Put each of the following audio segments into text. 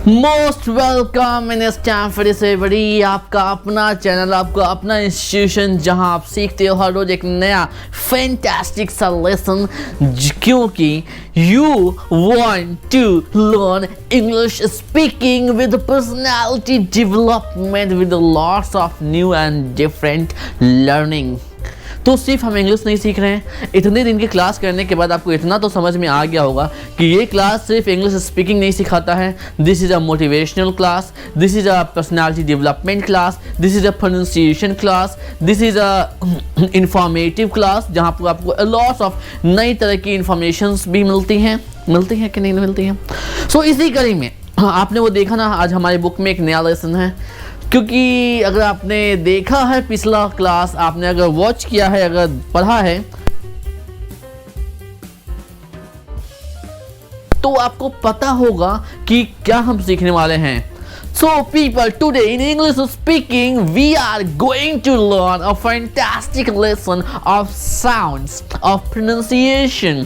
Most welcome in इस time फिर से बड़ी आपका अपना चैनल, आपका अपना इंस्टीट्यूशन जहां आप सीखते हो हर रोज एक नया फैंटास्टिक सा लेसन, क्योंकि you want to learn English speaking with personality development with lots of new and different learning. तो सिर्फ हम इंग्लिश नहीं सीख रहे हैं, इतने दिन की क्लास करने के बाद आपको इतना तो समझ में आ गया होगा कि ये क्लास सिर्फ इंग्लिश स्पीकिंग नहीं सिखाता है। This is a motivational class, this is a personality development class, this is a pronunciation class, this is a informative class जहाँ पर आपको लॉट्स ऑफ नई तरह की इंफॉर्मेशंस भी मिलती हैं कि नहीं मिलती हैं। सो इसी कड़ी में आपने वो देखा ना, आज हमारी बुक में एक नया लेसन है, क्योंकि अगर आपने देखा है पिछला क्लास, आपने अगर वॉच किया है, अगर पढ़ा है, तो आपको पता होगा कि क्या हम सीखने वाले हैं। So people, today in English speaking we are going to learn a fantastic lesson of sounds, of pronunciation,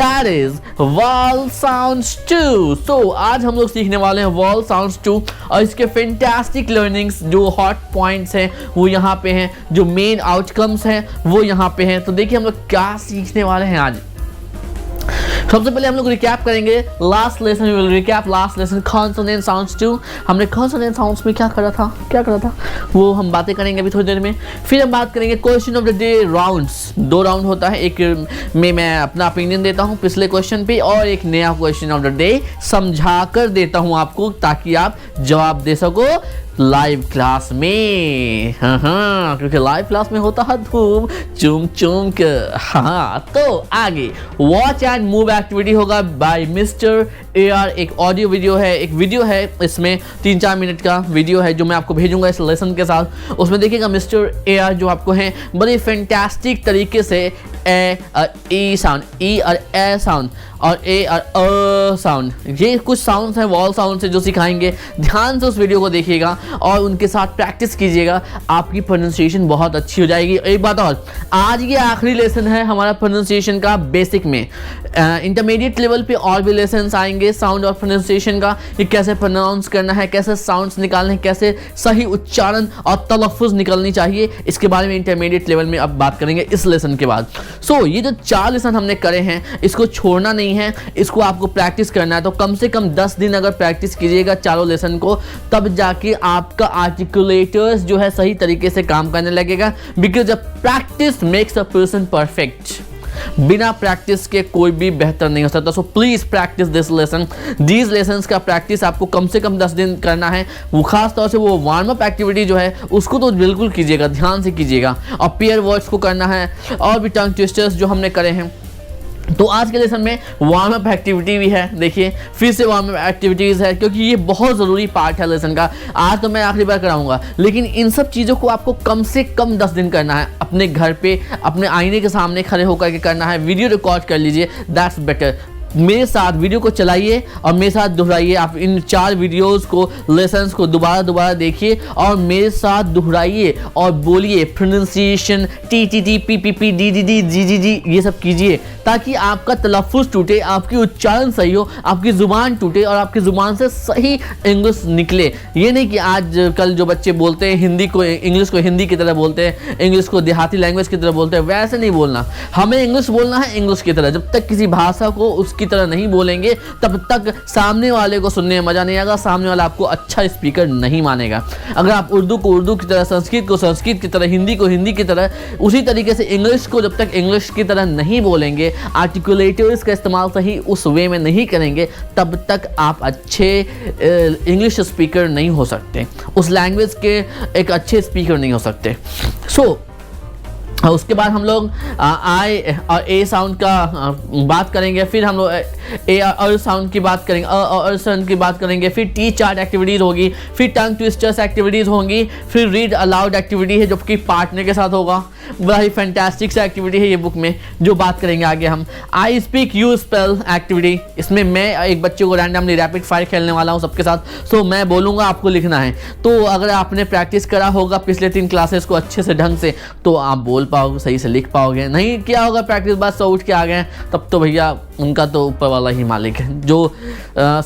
that is vowel sounds too. So आज हम लोग सीखने वाले हैं vowel sounds too, और इसके fantastic learnings जो hot points हैं वो यहाँ पे हैं, जो main outcomes हैं वो यहाँ पे हैं। तो देखिए हम लोग क्या सीखने वाले हैं आज। सबसे पहले हम लोग रिकैप करेंगे last lesson, we will recap last lesson consonant sounds too. हमने कॉन्सोनेंट साउंड्स में क्या करा था वो हम बातें करेंगे अभी थोड़ी देर में। फिर हम बात करेंगे question of the day rounds. 2 round होता है, एक में मैं अपना ओपिनियन देता हूँ पिछले क्वेश्चन पे, और एक नया क्वेश्चन ऑफ द डे समझा कर देता हूँ आपको, ताकि आप जवाब दे सको लाइव क्लास में। हाँ, क्योंकि लाइव क्लास में होता है धूम चुम चुम के। हाँ, तो आगे वॉच एंड मूव एक्टिविटी होगा बाय मिस्टर AR। एक ऑडियो वीडियो है, एक वीडियो है, इसमें 3-4 मिनट का वीडियो है जो मैं आपको भेजूंगा इस लेसन के साथ। उसमें देखिएगा मिस्टर AR जो आपको है बड़े फैंटास्टिक तरीके से ए साउंड, ई और ए साउंड और ए और अ साउंड, ये कुछ साउंड्स हैं वॉल साउंड से जो सिखाएंगे। ध्यान से उस वीडियो को देखिएगा और उनके साथ प्रैक्टिस कीजिएगा, आपकी प्रोनाउंसिएशन बहुत अच्छी हो जाएगी। एक बात और, आज ये आखिरी लेसन है हमारा प्रोनाउंसिएशन का बेसिक में। इंटरमीडिएट लेवल पे और भी लेसन्स आएंगे साउंड और प्रोनाउंसिएशन का, कि कैसे प्रोनाउंस करना है, कैसे साउंड्स निकालने हैं, कैसे सही उच्चारण और तलफ़ुज़ निकलनी चाहिए, इसके बारे में इंटरमीडिएट लेवल में अब बात करेंगे इस लेसन के बाद। सो ये जो 4 लेसन हमने करे हैं, इसको छोड़ना नहीं है, इसको आपको प्रैक्टिस करना है। तो कम से कम 10 दिन अगर प्रैक्टिस कीजिएगा चारों लेसन को, तब जाके आपका आर्टिकुलेटर्स जो है सही तरीके से काम करने लगेगा। Because practice makes a person perfect. बिना प्रैक्टिस के कोई भी बेहतर नहीं हो सकता। So please practice this lesson. These lessons का प्रैक्टिस आपको कम से कम 10 दिन करना है। वो खास तौर से वो वार्म अप एक्टिविटी जो है उसको तो बिल्कुल कीजिएगा, ध्यान से कीजिएगा, और पेयर वर्ड्स को करना है, और भी टंग ट्विस्टर्स जो हमने करे हैं। तो आज के लेसन में वार्म अप एक्टिविटी भी है, देखिए फिर से वार्म अप एक्टिविटीज़ है, क्योंकि ये बहुत ज़रूरी पार्ट है लेसन का। आज तो मैं आखिरी बार कराऊंगा, लेकिन इन सब चीज़ों को आपको कम से कम 10 दिन करना है। अपने घर पे अपने आईने के सामने खड़े होकर के करना है, वीडियो रिकॉर्ड कर लीजिए, दैट्स बेटर। मेरे साथ वीडियो को चलाइए और मेरे साथ दोहराइए। आप इन 4 वीडियोस को, लेसन्स को दोबारा देखिए और मेरे साथ दोहराइए और बोलिए pronunciation, TTT, PPP, DDD, GGG, ये सब कीजिए, ताकि आपका तलफ़ुज़ टूटे, आपकी उच्चारण सही हो, आपकी ज़ुबान टूटे और आपकी ज़ुबान से सही इंग्लिश निकले। ये नहीं कि आज कल जो बच्चे बोलते हैं हिंदी को, इंग्लिश को हिंदी की तरह बोलते हैं, इंग्लिश को देहाती लैंग्वेज की तरह बोलते हैं, वैसे नहीं बोलना। हमें इंग्लिश बोलना है इंग्लिश की तरह। जब तक किसी भाषा को उसकी तरह नहीं बोलेंगे, तब तक सामने वाले को सुनने में मजा नहीं आएगा, सामने वाला आपको अच्छा स्पीकर नहीं मानेगा। अगर आप उर्दू को उर्दू की तरह, संस्कृत को संस्कृत की तरह, हिंदी को हिंदी की तरह, उसी तरीके से इंग्लिश को जब तक इंग्लिश की तरह नहीं बोलेंगे, आर्टिकुलेटर्स का इस्तेमाल सही उस वे में नहीं करेंगे, तब तक आप अच्छे इंग्लिश स्पीकर नहीं हो सकते, उस लैंग्वेज के एक अच्छे स्पीकर नहीं हो सकते। सो उसके बाद हम लोग आई और ए साउंड का बात करेंगे, फिर हम लोग ए और साउंड की बात करेंगे, और साउंड की बात करेंगे, फिर टी चार्ट एक्टिविटीज़ होगी, फिर टंग ट्विस्टर्स एक्टिविटीज़ होंगी, फिर रीड अलाउड एक्टिविटी है जो कि पार्टनर के साथ होगा, बड़ा ही फैंटास्टिक सा एक्टिविटी है ये बुक में, जो बात करेंगे आगे हम। I speak you spell activity, इसमें मैं एक बच्चे को रैंडमली रैपिड फायर खेलने वाला हूँ सबके साथ। सो मैं बोलूँगा, आपको लिखना है। तो अगर आपने प्रैक्टिस करा होगा पिछले 3 क्लासेस को अच्छे से ढंग से, तो आप बोल पाओगे, सही से लिख पाओगे। नहीं किया होगा प्रैक्टिस, बस सो उठ के आ गए, तब तो भैया उनका तो ऊपर वाला ही मालिक है। जो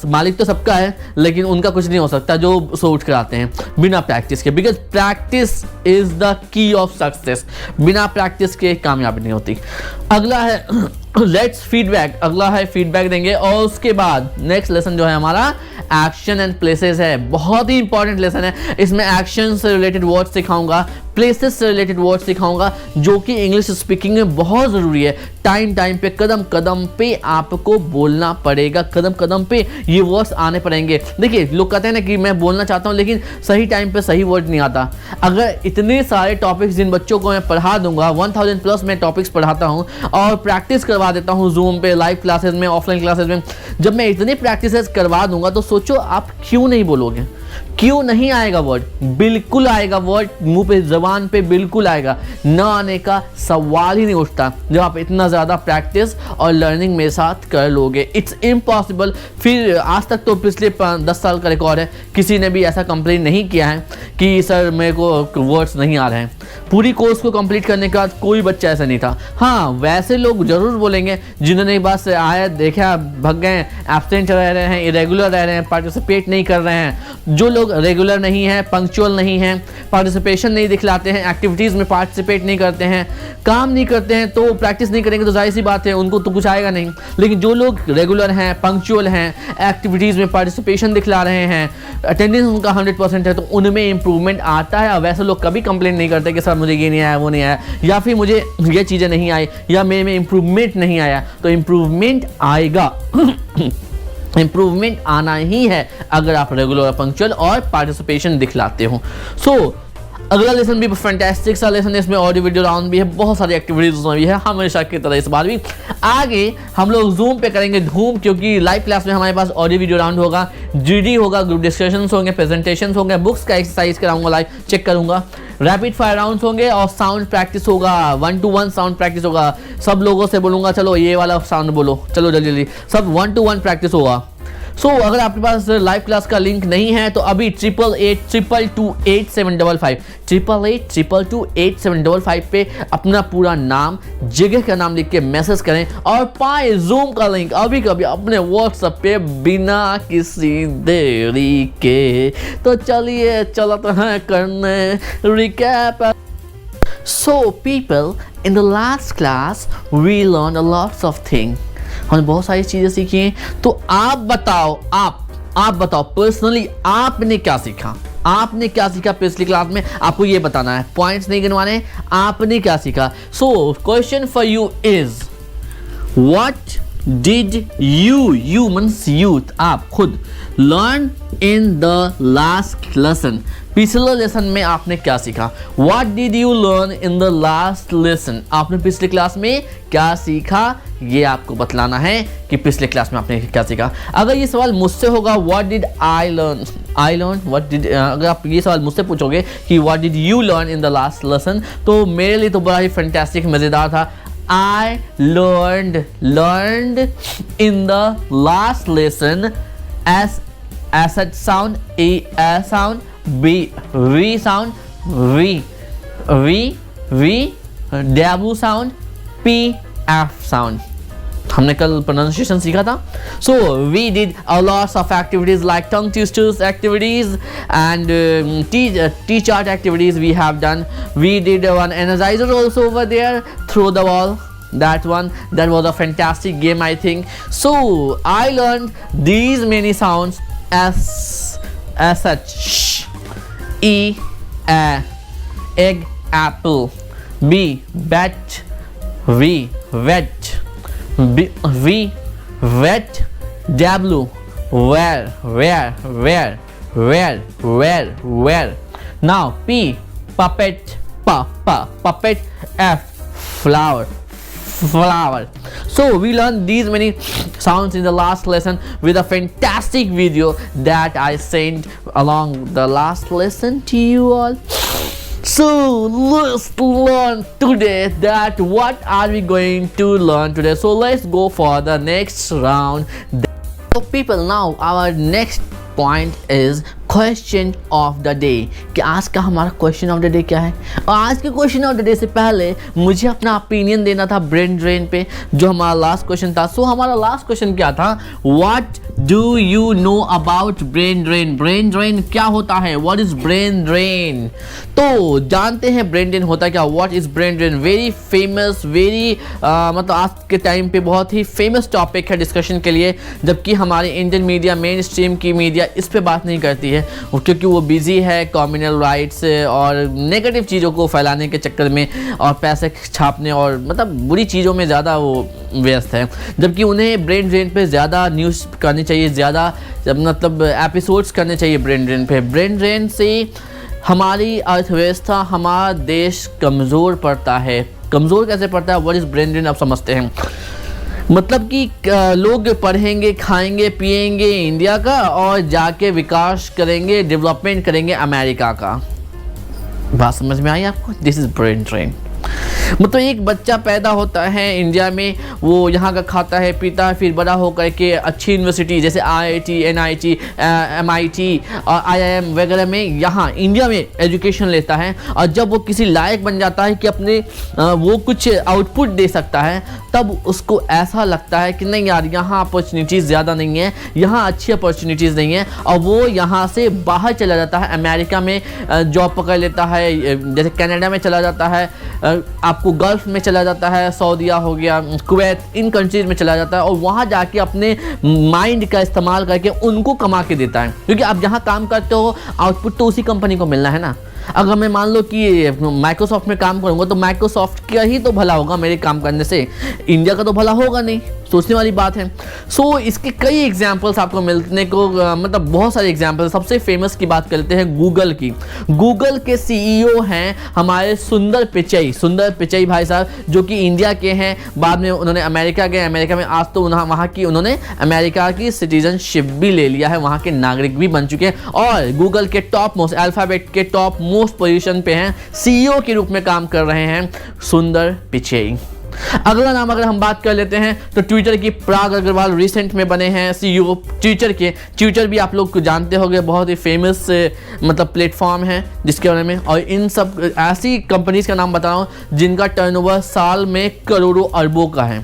मालिक तो सबका है, लेकिन उनका कुछ नहीं हो सकता जो सो उठ कर आते हैं बिना प्रैक्टिस के। Because practice is the key of success. बिना प्रैक्टिस के कामयाबी नहीं होती। अगला है लेट्स फीडबैक, अगला है फीडबैक देंगे, और उसके बाद नेक्स्ट लेसन जो है हमारा एक्शन एंड प्लेसेस है। बहुत ही इंपॉर्टेंट लेसन है। इसमें एक्शन से रिलेटेड वर्ड सिखाऊंगा, प्लेसेस से रिलेटेड वर्ड सिखाऊंगा, जो कि इंग्लिश स्पीकिंग में बहुत ज़रूरी है। टाइम टाइम पे, कदम कदम पे आपको बोलना पड़ेगा, कदम कदम पे ये वर्ड्स आने पड़ेंगे। देखिए, लोग कहते हैं ना कि मैं बोलना चाहता हूँ लेकिन सही टाइम पे सही वर्ड नहीं आता। अगर इतने सारे टॉपिक्स जिन बच्चों को मैं पढ़ा दूंगा, 1000 प्लस मैं टॉपिक्स पढ़ाता हूँ और प्रैक्टिस करवा देता हूँ जूम पे, लाइव क्लासेस में, ऑफलाइन क्लासेस में, जब मैं इतनी प्रैक्टिसेस करवा दूंगा तो सोचो आप क्यों नहीं बोलोगे, क्यों नहीं आएगा वर्ड? बिल्कुल आएगा वर्ड, मुंह पे, जबान पे बिल्कुल आएगा। न आने का सवाल ही नहीं उठता जब आप इतना ज़्यादा प्रैक्टिस और लर्निंग मेरे साथ कर लोगे। It's impossible. फिर आज तक तो पिछले 10 साल का रिकॉर्ड है, किसी ने भी ऐसा कंप्लेन नहीं किया है कि सर मेरे को वर्ड्स नहीं आ रहे हैं। पूरी कोर्स को कंप्लीट करने के बाद कोई बच्चा ऐसा नहीं था। हाँ, वैसे लोग जरूर बोलेंगे जिन्होंने बस आया, देखा, भग गए, एब्सेंट रह रहे हैं, इरेगुलर रह रहे हैं, पार्टिसिपेट नहीं कर रहे हैं। जो लोग रेगुलर नहीं हैं, पंक्चुअल नहीं हैं, पार्टिसिपेशन नहीं दिखलाते हैं, एक्टिविटीज़ में पार्टिसिपेट नहीं करते हैं, काम नहीं करते हैं, तो प्रैक्टिस नहीं करेंगे तो जाहिर सी बात है उनको तो कुछ आएगा नहीं। लेकिन जो लोग रेगुलर हैं, पंक्चुअल हैं, एक्टिविटीज़ में पार्टिसिपेशन दिखला रहे हैं, अटेंडेंस उनका 100% है, तो उनमें इंप्रूवमेंट आता है। और वैसे लोग कभी कंप्लेंट नहीं करते कि सर मुझे ये नहीं आया, वो नहीं आया, या फिर मुझे ये चीज़ें नहीं आई, या मेरे में इंप्रूवमेंट नहीं आया। तो इंप्रूवमेंट आएगा इंप्रूवमेंट आना ही है अगर आप रेगुलर, पंक्चुअल और पार्टिसिपेशन दिखलाते हो। सो अगला लेसन भी फैंटास्टिक सा लेसन है। इसमें ऑडियो वीडियो राउंड भी है, बहुत सारी एक्टिविटीज भी है, हमेशा की तरह इस बार भी। आगे हम लोग जूम पे करेंगे धूम, क्योंकि लाइव क्लास में हमारे पास ऑडियो वीडियो राउंड होगा, जीडी होगा, ग्रुप डिस्कशंस होंगे, प्रेजेंटेशंस होंगे, बुक्स का एक्सरसाइज कराऊंगा, लाइव चेक करूंगा, रैपिड फायर राउंड्स होंगे और साउंड प्रैक्टिस होगा, 1-to-1 साउंड प्रैक्टिस होगा। सब लोगों से बोलूंगा चलो ये वाला साउंड बोलो, चलो जल्दी जल्दी, सब 1-to-1 प्रैक्टिस होगा। सो अगर आपके पास लाइव क्लास का लिंक नहीं है तो अभी 8882228755 8882228755 पे अपना पूरा नाम, जगह का नाम लिख के मैसेज करें और पाए जूम का लिंक अभी कभी अपने व्हाट्सएप पे बिना किसी देरी के। तो चलिए चलते हैं करने recap. So people, in the last class we learned a lots of things. हमने बहुत सारी चीजें सीखी हैं। तो आप बताओ, आप बताओ पर्सनली आपने क्या सीखा? आपने क्या सीखा पिछली क्लास में? आपको ये बताना है, पॉइंट्स नहीं गिनवाने, आपने क्या सीखा। So question for you is what did you means youth, आप खुद, learn in the last lesson, पिछले लेसन में आपने क्या सीखा? What did you learn in the last lesson, आपने पिछले क्लास में क्या सीखा, ये आपको बतलाना है कि पिछले क्लास में आपने क्या सीखा। अगर ये सवाल मुझसे होगा what did I learn, what did, अगर आप ये सवाल मुझसे पूछोगे कि what did you learn in the last lesson, तो मेरे लिए तो बड़ा ही फैंटास्टिक, मज़ेदार था। I learned in the last lesson S sound, A sound, B sound, V W sound, P F sound. हमने कल pronunciation सीखा था. So we did a lot of activities like tongue twisters activities and T-chart activities we have done. We did one energizer also over there, throw the ball. That was a fantastic game, I think. So I learned these many sounds as such: sh, e, a, egg, apple, b, bat, v, wet, b, v, wet, w, where. Now p, puppet, puppet, f, flower. So we learned these many sounds in the last lesson with a fantastic video that I sent along the last lesson to you all. So let's learn today that what are we going to learn today. So let's go for the next round. So people, now our next point is question of the day कि आज का हमारा question of the day क्या है। और आज के question of the day से पहले मुझे अपना ओपिनियन देना था ब्रेन ड्रेन पे, जो हमारा लास्ट क्वेश्चन था। सो हमारा लास्ट क्वेश्चन क्या था, what do you know about brain drain. Brain drain क्या होता है, व्हाट इज ब्रेन ड्रेन। तो जानते हैं ब्रेन ड्रेन होता क्या, what is brain drain. Very famous, very मतलब आज के टाइम पे बहुत ही फेमस टॉपिक है डिस्कशन के लिए, जबकि हमारी इंडियन मीडिया, मेन स्ट्रीम की मीडिया इस पे बात नहीं करती है, क्योंकि वो बिजी है कम्युनल राइट्स और नेगेटिव चीज़ों को फैलाने के चक्कर में और पैसे छापने और मतलब बुरी चीज़ों में ज़्यादा वो व्यस्त है। जबकि उन्हें ब्रेन ड्रेन पे ज़्यादा न्यूज़ करनी चाहिए, ज़्यादा मतलब एपिसोड्स करने चाहिए ब्रेन ड्रेन पे। ब्रेन ड्रेन से हमारी अर्थव्यवस्था, हमारा देश कमज़ोर पड़ता है। कमज़ोर कैसे पड़ता है, व्हाट इज़ ब्रेन ड्रेन, आप समझते हैं। मतलब कि लोग पढ़ेंगे, खाएंगे, पिएंगे इंडिया का और जाके विकास करेंगे, डेवलपमेंट करेंगे अमेरिका का। बात समझ में आई आपको, दिस इज ब्रेन ड्रेन। मतलब एक बच्चा पैदा होता है इंडिया में, वो यहाँ का खाता है, पीता है, फिर बड़ा होकर के अच्छी यूनिवर्सिटी जैसे IIT, NIT, MIT और IIM वगैरह में यहाँ इंडिया में एजुकेशन लेता है। और जब वो किसी लायक बन जाता है कि अपने वो कुछ आउटपुट दे सकता है, तब उसको ऐसा लगता है कि नहीं यार, यहाँ अपॉर्चुनिटीज़ ज़्यादा नहीं है, यहाँ अच्छी अपॉर्चुनिटीज़ नहीं है, और वो यहाँ से बाहर चला जाता है, अमेरिका में जॉब पकड़ लेता है, जैसे कनाडा में चला जाता है, आपको गल्फ में चला जाता है, सऊदीया हो गया, कुवैत, इन कंट्रीज़ में चला जाता है, और वहाँ जाके अपने माइंड का इस्तेमाल करके उनको कमा के देता है। क्योंकि आप जहाँ काम करते हो, आउटपुट तो उसी कंपनी को मिलना है ना। अगर मैं मान लो कि माइक्रोसॉफ्ट में काम करूँगा तो माइक्रोसॉफ्ट का ही तो भला होगा मेरे काम करने से, इंडिया का तो भला होगा नहीं। सोचने वाली बात है। सो इसके कई एग्जाम्पल्स आपको मिलने को मतलब बहुत सारे एग्जाम्पल्स। सबसे फेमस की बात करते हैं गूगल की। गूगल के CEO हैं हमारे सुंदर पिचई। सुंदर पिचई भाई साहब जो कि इंडिया के हैं, बाद में उन्होंने अमेरिका गए, अमेरिका में आज तो वहाँ की उन्होंने अमेरिका की सिटीजनशिप भी ले लिया है, वहाँ के नागरिक भी बन चुके हैं, और गूगल के टॉप मोस्ट, अल्फ़ाबेट के टॉप मोस्ट पोजीशन पे हैं, CEO के रूप में काम कर रहे हैं सुंदर पिचई। अगला नाम अगर हम बात कर लेते हैं तो ट्विटर की पराग अग्रवाल रिसेंट में बने हैं CEO ट्विटर के। ट्विटर भी आप लोग को जानते होंगे, बहुत ही फेमस मतलब प्लेटफॉर्म है जिसके बारे में, और इन सब ऐसी कंपनीज का नाम बता रहा हूँ जिनका टर्नओवर साल में करोड़ों अरबों का है।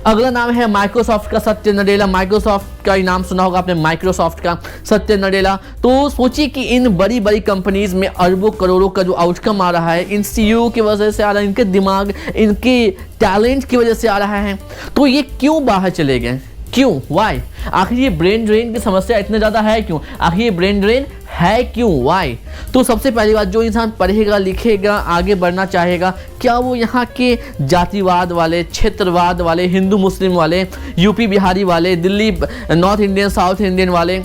अगला नाम है माइक्रोसॉफ्ट का सत्य नडेला। माइक्रोसॉफ्ट का ही नाम सुना होगा आपने, माइक्रोसॉफ्ट का सत्य नडेला। तो सोचिए कि इन बड़ी बड़ी कंपनीज में अरबों करोड़ों का जो आउटकम आ रहा है, इन CEO की वजह से आ रहा है, इनके दिमाग, इनके टैलेंट की वजह से आ रहा है। तो ये क्यों बाहर चले गए, क्यों, वाई? आखिर ये ब्रेन ड्रेन की समस्या इतने ज़्यादा है क्यों, आखिर ये ब्रेन ड्रेन है क्यों, वाई? तो सबसे पहली बात, जो इंसान पढ़ेगा, लिखेगा, आगे बढ़ना चाहेगा, क्या वो यहाँ के जातिवाद वाले, क्षेत्रवाद वाले, हिंदू मुस्लिम वाले, यूपी बिहारी वाले, Delhi north Indian south Indian वाले,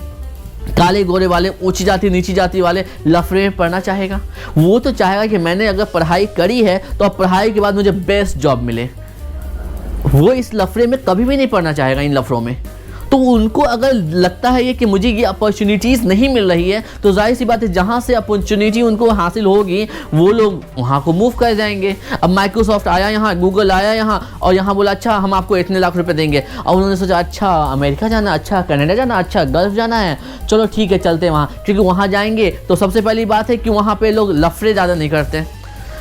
काले गोरे वाले, ऊंची जाति नीची जाति वाले लफड़े में पढ़ना चाहेगा? वो तो चाहेगा कि मैंने अगर पढ़ाई करी है तो अब पढ़ाई के बाद मुझे बेस्ट जॉब मिले। वो इस लफड़े में कभी भी नहीं पढ़ना चाहेगा, इन लफड़ों में। तो उनको अगर लगता है ये कि मुझे ये अपॉर्चुनिटीज़ नहीं मिल रही है, तो जाहिर सी बात है जहाँ से अपॉर्चुनिटी उनको हासिल होगी वो लोग वहाँ को मूव कर जाएंगे। अब माइक्रोसॉफ्ट आया यहाँ, गूगल आया यहाँ, और यहाँ बोला अच्छा हम आपको इतने लाख रुपए देंगे, और उन्होंने सोचा अच्छा अमेरिका जाना, अच्छा कनाडा जाना, अच्छा गल्फ जाना है, चलो ठीक है चलते हैं वहाँ। क्योंकि वहाँ जाएंगे तो सबसे पहली बात है कि वहाँ पर लोग लफड़े ज़्यादा नहीं करते,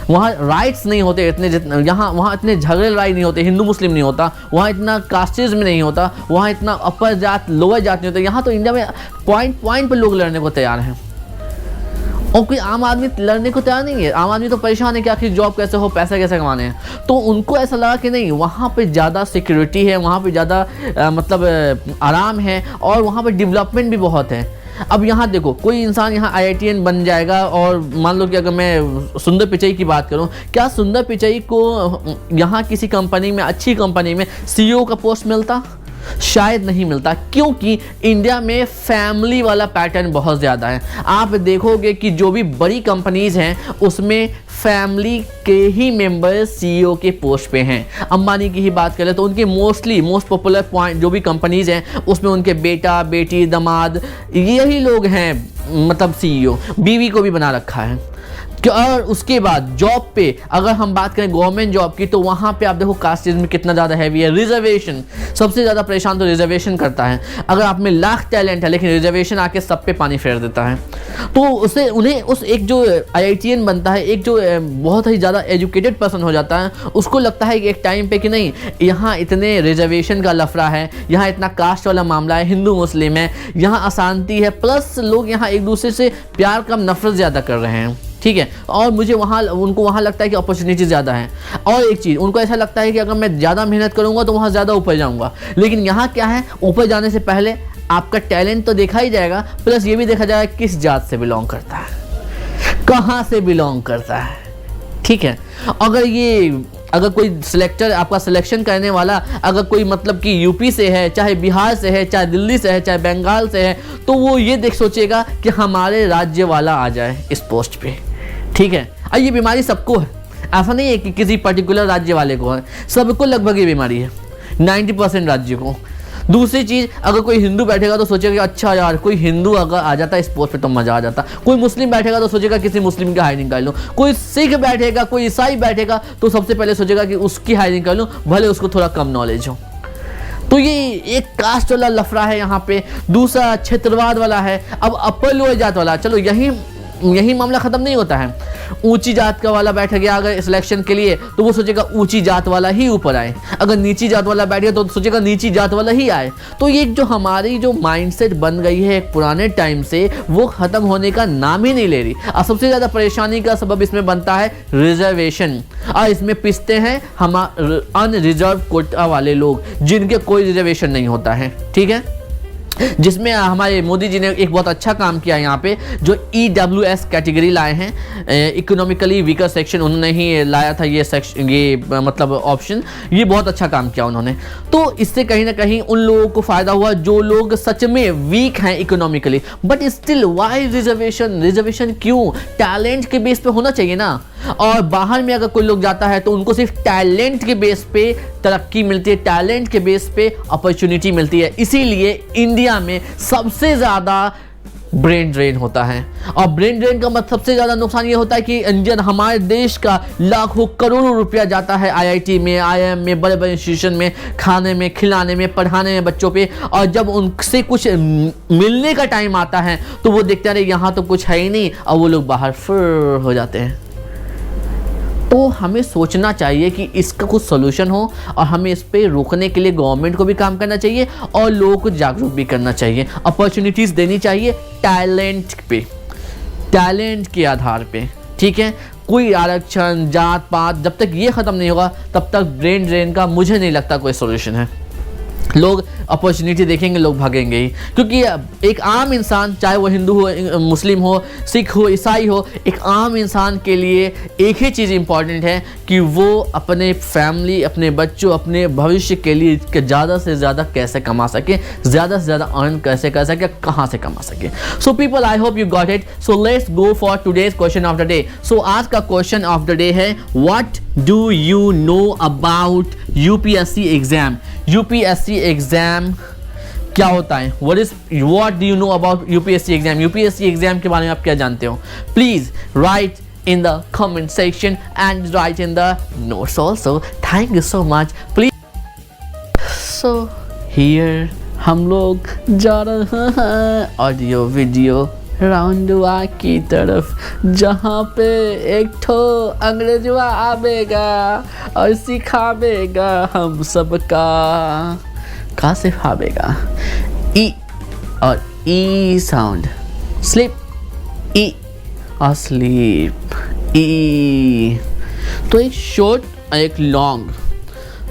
वहाँ राइट्स नहीं होते इतने जितने यहाँ, वहाँ इतने झगड़े लड़ाई नहीं होते, हिंदू मुस्लिम नहीं होता, वहाँ इतना कास्टिज्म नहीं होता, वहाँ इतना अपर जात लोअर जात नहीं होता। यहाँ तो इंडिया में पॉइंट पर लोग लड़ने को तैयार हैं, और कोई आम आदमी लड़ने को तैयार नहीं है। आम आदमी तो परेशान है कि आखिर जॉब कैसे हो, पैसे कैसे कमाने हैं। तो उनको ऐसा लगा कि नहीं, वहाँ पे ज़्यादा सिक्योरिटी है, वहाँ पे ज़्यादा मतलब आराम है, और वहाँ पे डेवलपमेंट भी बहुत है। अब यहाँ देखो, कोई इंसान यहाँ IITian बन जाएगा, और मान लो कि अगर मैं सुंदर पिचई की बात करूँ, क्या सुंदर पिचई को यहाँ किसी कंपनी में, अच्छी कंपनी में CEO का पोस्ट मिलता? शायद नहीं मिलता, क्योंकि इंडिया में फैमिली वाला पैटर्न बहुत ज़्यादा है। आप देखोगे कि जो भी बड़ी कंपनीज़ हैं उसमें फैमिली के ही मेंबर CEO के पोस्ट पे हैं। अंबानी की ही बात करें तो उनके मोस्ट पॉपुलर पॉइंट जो भी कंपनीज़ हैं उसमें उनके बेटा, बेटी, दामाद, यही लोग हैं मतलब CEO। बीवी को भी बना रखा है। और उसके बाद जॉब पे अगर हम बात करें गवर्नमेंट जॉब की, तो वहाँ पे आप देखो कास्टिज्म कितना ज़्यादा हैवी है। रिजर्वेशन सबसे ज़्यादा परेशान तो रिजर्वेशन करता है। अगर आप में लाख टैलेंट है लेकिन रिजर्वेशन आके सब पे पानी फेर देता है, तो उसे उन्हें उस एक जो IITian बनता है, एक जो बहुत ही ज़्यादा एजुकेटेड पर्सन हो जाता है, उसको लगता है कि एक टाइम पे कि नहीं यहाँ इतने रिजर्वेशन का लफड़ा है, यहाँ इतना कास्ट वाला मामला है, हिंदू मुस्लिम है, यहाँ अशांति है, प्लस लोग यहाँ एक दूसरे से प्यार कम नफरत ज़्यादा कर रहे हैं, ठीक है। और मुझे उनको वहाँ लगता है कि अपॉर्चुनिटी ज़्यादा है। और एक चीज़ उनको ऐसा लगता है कि अगर मैं ज़्यादा मेहनत करूँगा तो वहाँ ज़्यादा ऊपर जाऊँगा। लेकिन यहाँ क्या है, ऊपर जाने से पहले आपका टैलेंट तो देखा ही जाएगा, प्लस ये भी देखा जाएगा किस जात से बिलोंग करता है, कहाँ से बिलोंग करता है, ठीक है। अगर कोई सिलेक्टर आपका सिलेक्शन करने वाला अगर कोई मतलब कि यूपी से है, चाहे बिहार से है, चाहे दिल्ली से है, चाहे बंगाल से है, तो वो ये सोचेगा कि हमारे राज्य वाला आ जाए इस पोस्ट पे, ठीक है। और ये बीमारी सबको है, ऐसा नहीं है कि किसी पर्टिकुलर राज्य वाले को है, सबको लगभग ये बीमारी है, 90% राज्य को। दूसरी चीज़, अगर कोई हिंदू बैठेगा तो सोचेगा कि अच्छा यार कोई हिंदू अगर आ जाता इस पोस्ट पे तो मज़ा आ जाता। कोई मुस्लिम बैठेगा तो सोचेगा किसी मुस्लिम की हायरिंग कर लूँ। कोई सिख बैठेगा, कोई ईसाई बैठेगा तो सबसे पहले सोचेगा कि उसकी हायरिंग कर लूँ, भले उसको थोड़ा कम नॉलेज हो। तो ये एक कास्ट वाला लफड़ा है यहाँ पे। दूसरा क्षेत्रवाद वाला है। अब अपर लोअर जात वाला, चलो यही मामला ख़त्म नहीं होता है। ऊंची जात का वाला बैठ गया अगर सिलेक्शन के लिए तो वो सोचेगा ऊंची जात वाला ही ऊपर आए, अगर नीची जात वाला बैठ गया तो सोचेगा नीची जात वाला ही आए। तो ये जो हमारी जो माइंडसेट बन गई है एक पुराने टाइम से, वो ख़त्म होने का नाम ही नहीं ले रही। और सबसे ज़्यादा परेशानी का सबब इसमें बनता है रिजर्वेशन, और इसमें पिसते हैं हम अनरिजर्व कोटा वाले लोग जिनके कोई रिजर्वेशन नहीं होता है, ठीक है। जिसमें हमारे मोदी जी ने एक बहुत अच्छा काम किया यहाँ पे, जो EWS कैटेगरी लाए हैं, इकोनॉमिकली वीकर सेक्शन, उन्होंने ही लाया था ये सेक्शन, ये मतलब ऑप्शन, ये बहुत अच्छा काम किया उन्होंने। तो इससे कहीं ना कहीं उन लोगों को फ़ायदा हुआ जो लोग सच में वीक हैं economically. But still why reservation क्यों? टैलेंट के बेस पे होना चाहिए ना। और बाहर में अगर कोई लोग जाता है तो उनको सिर्फ टैलेंट के बेस पे तरक्की मिलती है, टैलेंट के बेस पे अपॉर्चुनिटी मिलती है। इसीलिए इंडिया में सबसे ज़्यादा ब्रेन ड्रेन होता है। और ब्रेन ड्रेन का मतलब सबसे ज़्यादा नुकसान ये होता है कि इंडियन, हमारे देश का लाखों करोड़ों रुपया जाता है IIT में, IIM में, बड़े बड़े इंस्टीट्यूशन में, खाने में, खिलाने में, पढ़ाने में बच्चों पे। और जब उनसे कुछ मिलने का टाइम आता है तो वो देखते हैं यहाँ तो कुछ है ही नहीं, और वो लोग बाहर फिर हो जाते हैं। तो हमें सोचना चाहिए कि इसका कुछ सोल्यूशन हो, और हमें इस पे रोकने के लिए गवर्नमेंट को भी काम करना चाहिए और लोगों को जागरूक भी करना चाहिए। अपॉर्चुनिटीज़ देनी चाहिए टैलेंट पे, टैलेंट के आधार पे, ठीक है। कोई आरक्षण, जात पात, जब तक ये ख़त्म नहीं होगा तब तक ब्रेन ड्रेन का मुझे नहीं लगता कोई सोल्यूशन है। लोग अपॉर्चुनिटी देखेंगे, लोग भागेंगे ही, क्योंकि एक आम इंसान, चाहे वो हिंदू हो, मुस्लिम हो, सिख हो, ईसाई हो, एक आम इंसान के लिए एक ही चीज़ इम्पॉर्टेंट है कि वो अपने फैमिली, अपने बच्चों, अपने भविष्य के लिए ज़्यादा से ज़्यादा कैसे कमा सके, ज़्यादा से ज़्यादा अर्न कैसे कर सके, कहाँ से कमा सके। So people, I hope you got it. So let's go for today's question of the day. So आज का क्वेश्चन ऑफ द डे है, what do you know about UPSC exam? UPSC exam क्या होता है? What do you know about UPSC exam? UPSC exam के बारे में आप क्या जानते हो? Please write in the comment section and write in the notes also. Thank you so much. Please. So here हम लोग जा रहे हैं ऑडियो वीडियो राउंडवा की तरफ, जहाँ पे एक ठो अंग्रेजवा आवेगा और सिखावेगा हम सबका। का सिखावेगा? ई और ई साउंड, स्लिप, ई और स्लीप, ई। तो एक शॉर्ट और एक लॉन्ग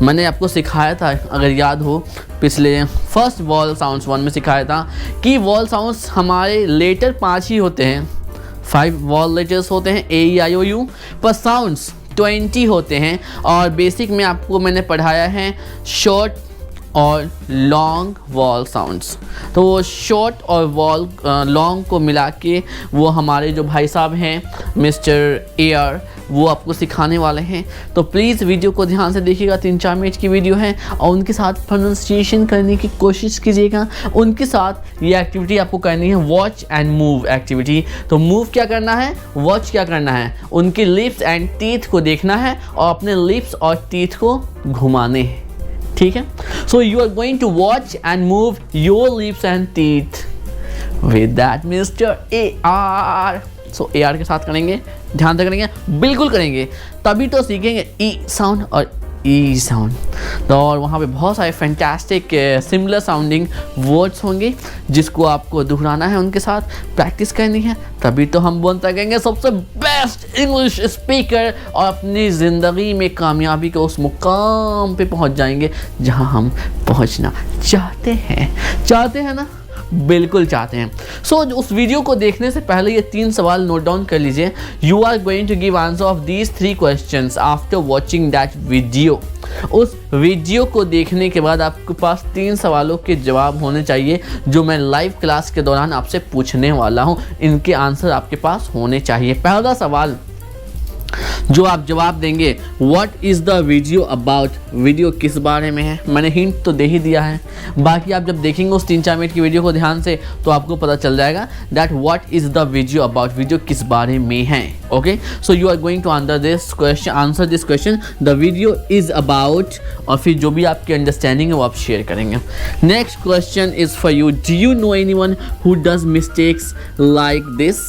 मैंने आपको सिखाया था, अगर याद हो, पिछले फर्स्ट वॉल साउंड्स 1 में सिखाया था कि वॉल साउंड्स हमारे लेटर 5 ही होते हैं, 5 वॉल लेटर्स होते हैं, AEIOU, पर साउंड्स 20 होते हैं। और बेसिक में आपको मैंने पढ़ाया है शॉर्ट और लॉन्ग वॉल साउंड्स। तो वो शॉर्ट और लॉन्ग को मिला के वो हमारे जो भाई साहब हैं मिस्टर AR, वो आपको सिखाने वाले हैं। तो प्लीज़ वीडियो को ध्यान से देखिएगा, 3-4 मिनट की वीडियो है और उनके साथ प्रोनाउंसिएशन करने की कोशिश कीजिएगा। उनके साथ ये एक्टिविटी आपको करनी है, वॉच एंड मूव एक्टिविटी। तो मूव क्या करना है, वॉच क्या करना है, उनके लिप्स एंड टीथ को देखना है और अपने लिप्स और टीथ को घुमाने हैं, ठीक है। So you are going to watch and move your lips and teeth with that mister AR। सो AR के साथ करेंगे, ध्यान से करेंगे, बिल्कुल करेंगे, तभी तो सीखेंगे E साउंड और E साउंड। तो और वहाँ पे बहुत सारे फैंटास्टिक सिमिलर साउंडिंग वर्ड्स होंगे जिसको आपको दोहराना है, उनके साथ प्रैक्टिस करनी है, तभी तो हम बन सकेंगे सबसे बेस्ट इंग्लिश स्पीकर और अपनी ज़िंदगी में कामयाबी के उस मुकाम पे पहुँच जाएंगे जहाँ हम पहुँचना चाहते हैं ना, बिल्कुल चाहते हैं। सो उस वीडियो को देखने से पहले ये 3 सवाल नोट डाउन कर लीजिए। You are going to give answer of these 3 questions after watching that video. उस वीडियो को देखने के बाद आपके पास 3 सवालों के जवाब होने चाहिए जो मैं लाइव क्लास के दौरान आपसे पूछने वाला हूँ। इनके आंसर आपके पास होने चाहिए। पहला सवाल जो आप जवाब देंगे, what is the video about, video किस बारे में है। मैंने हिंट तो दे ही दिया है, बाकी आप जब देखेंगे उस 3-4 मिनट की वीडियो को ध्यान से तो आपको पता चल जाएगा that what is the video about, video किस बारे में है। Okay, so you are going to answer this question, the video is about, और फिर जो भी आपकी अंडरस्टैंडिंग है वो आप शेयर करेंगे। Next question is for you, do you no anyone who does mistakes like this,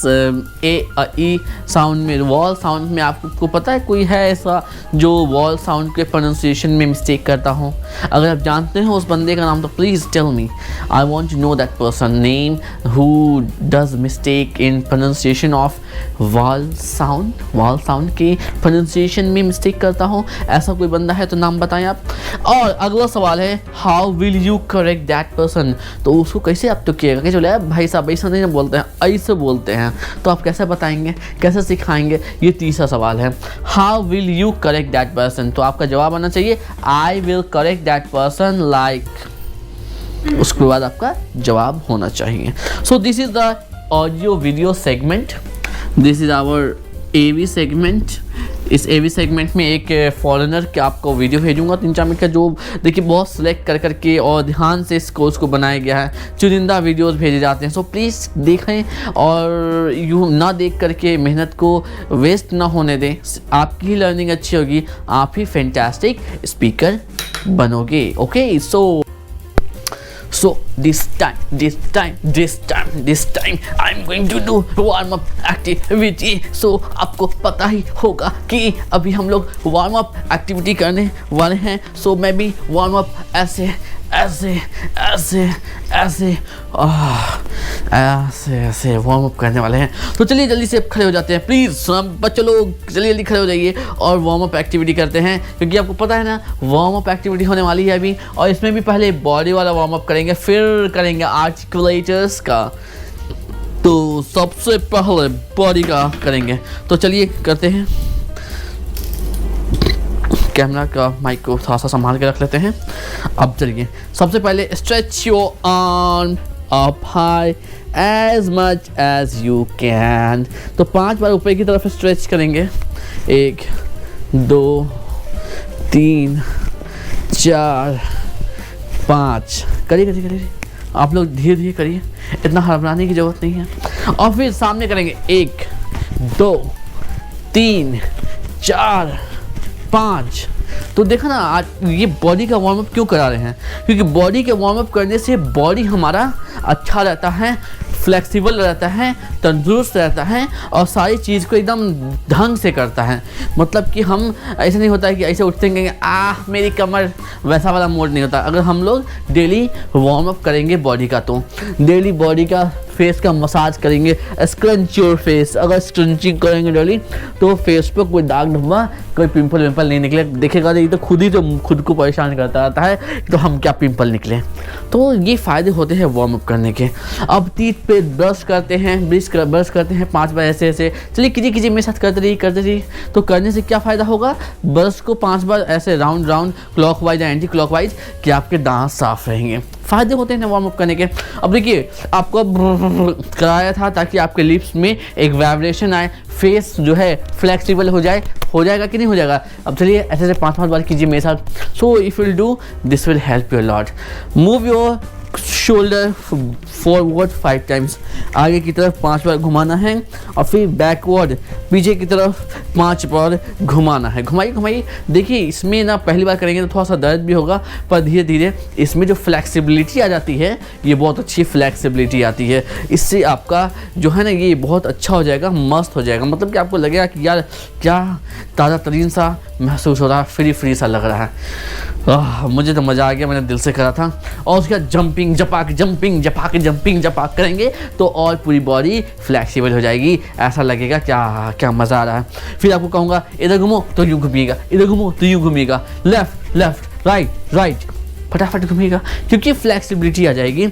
E sound में, वॉल साउंड में आपको पता है कोई है ऐसा जो वॉल साउंड के प्रोनाउंसिएशन में मिस्टेक करता हो? अगर आप जानते हैं उस बंदे का नाम तो please tell me, I want to know that person name who does mistake in pronunciation of vowel sound के प्रोनाउंसिएशन में मिस्टेक करता हो, ऐसा कोई बंदा है तो नाम बताएं आप। और अगला सवाल है, how will you correct that person, तो उसको कैसे आप टोकिएगा कि चले भाई साहब ऐसा नहीं बोलते हैं, ऐसे बोलते हैं, तो आप कैसे बताएंगे, कैसे सिखाएंगे, ये तीसरा सवाल है। How will you correct that person, तो आपका जवाब आना चाहिए I will correct that person like, उसके बाद आपका जवाब होना चाहिए। So this is the audio video segment, this is our AV segment. इस AV सेगमेंट में एक फॉरेनर के आपको वीडियो भेजूंगा 3-4 मिनट का, जो देखिए बहुत सिलेक्ट कर करके और ध्यान से इस कोर्स को बनाया गया है, चुनिंदा वीडियोस भेजे जाते हैं। सो प्लीज़ देखें और यूँ ना देख करके मेहनत को वेस्ट ना होने दें, आपकी ही लर्निंग अच्छी होगी, आप ही फैंटास्टिक स्पीकर बनोगे। Okay, So this time I'm going to do warm up activity। So आपको पता ही होगा कि अभी हम लोग वार्म अप एक्टिविटी करने वाले हैं। So मैं भी वार्म अप ऐसे वार्म अप करने वाले हैं। तो चलिए जल्दी से खड़े हो जाते हैं, प्लीज़ सब बच्चों लोग जल्दी खड़े हो जाइए और वार्म अप एक्टिविटी करते हैं, क्योंकि आपको पता है ना वार्म अप एक्टिविटी होने वाली है अभी, और इसमें भी पहले बॉडी वाला वार्म अप करेंगे, फिर करेंगे आर्टिकुलेटर्स का। तो सबसे पहले बॉडी का करेंगे, तो चलिए करते हैं। कैमरा का माइक को थोड़ा सा संभाल के रख लेते हैं। अब चलिए सबसे पहले stretch your arm up high as much as you can, तो 5 बार ऊपर की तरफ स्ट्रेच करेंगे। 1 2 3 4 5, करिए आप लोग धीरे धीरे करिए, इतना हड़बड़ाने की जरूरत नहीं है। और फिर सामने करेंगे 1 2 3 4 5। तो देखा ना, आज ये बॉडी का वार्म अप क्यों करा रहे हैं, क्योंकि बॉडी के वार्म अप करने से बॉडी हमारा अच्छा रहता है, फ्लेक्सिबल रहता है, तंदुरुस्त रहता है और सारी चीज़ को एकदम ढंग से करता है। मतलब कि हम ऐसा नहीं होता है कि ऐसे उठते कहेंगे मेरी कमर, वैसा वाला मोड नहीं होता। अगर हम लोग डेली वार्म अप करेंगे बॉडी का, तो डेली बॉडी का फेस का मसाज करेंगे, स्क्रंच योर फेस, अगर स्क्रंचिंग करेंगे डेली तो फेस पे कोई दाग धब्बा, कोई पिंपल विंपल नहीं निकले। देखेगा ये तो खुद को परेशान करता रहता है, तो हम क्या पिंपल निकले। तो ये फ़ायदे होते हैं वार्म अप करने के। अब टीथ पे ब्रश करते हैं, ब्रश करते हैं 5 बार ऐसे चलिए कीजिए मेरे साथ करते रहिए। तो करने से क्या फ़ायदा होगा, ब्रश को 5 बार ऐसे राउंड क्लॉकवाइज या एंटी क्लॉकवाइज, कि आपके दांत साफ रहेंगे। फ़ायदे होते हैं वार्म अप करने के। अब देखिए आपको कराया था ताकि आपके लिप्स में एक वाइब्रेशन आए, फेस जो है फ्लेक्सिबल हो जाए। हो जाएगा कि नहीं हो जाएगा? अब चलिए ऐसे ऐसे 5-5 बार कीजिए मेरे साथ। So if will do this will help you lot. Move your shoulder forward 5 times, आगे की तरफ 5 बार घुमाना है और फिर बैकवर्ड पीछे की तरफ 5 बार घुमाना है। घुमाइए घुमाइए। देखिए इसमें ना पहली बार करेंगे तो थोड़ा सा दर्द भी होगा, पर धीरे धीरे इसमें जो फ्लेक्सिबिलिटी आ जाती है, ये बहुत अच्छी फ्लेक्सिबिलिटी आती है। इससे आपका जो है ना ये बहुत अच्छा हो जाएगा, मस्त हो जाएगा। मतलब कि आपको लगेगा कि यार क्या ताज़ा तरीन सा महसूस हो रहा है, फ्री सा लग रहा है। मुझे तो मज़ा आ गया, मैंने दिल से करा था। और उसके बाद जंपिंग जपाक करेंगे तो और पूरी बॉडी फ्लेक्सिबल हो जाएगी। ऐसा लगेगा क्या क्या मज़ा आ रहा है। फिर आपको कहूँगा इधर घूमो तो यूँ घूमिएगा, इधर घूमो तो यूँ घूमिएगा, लेफ्ट राइट फटाफट घूमिएगा, क्योंकि फ्लेक्सिबिलिटी आ जाएगी।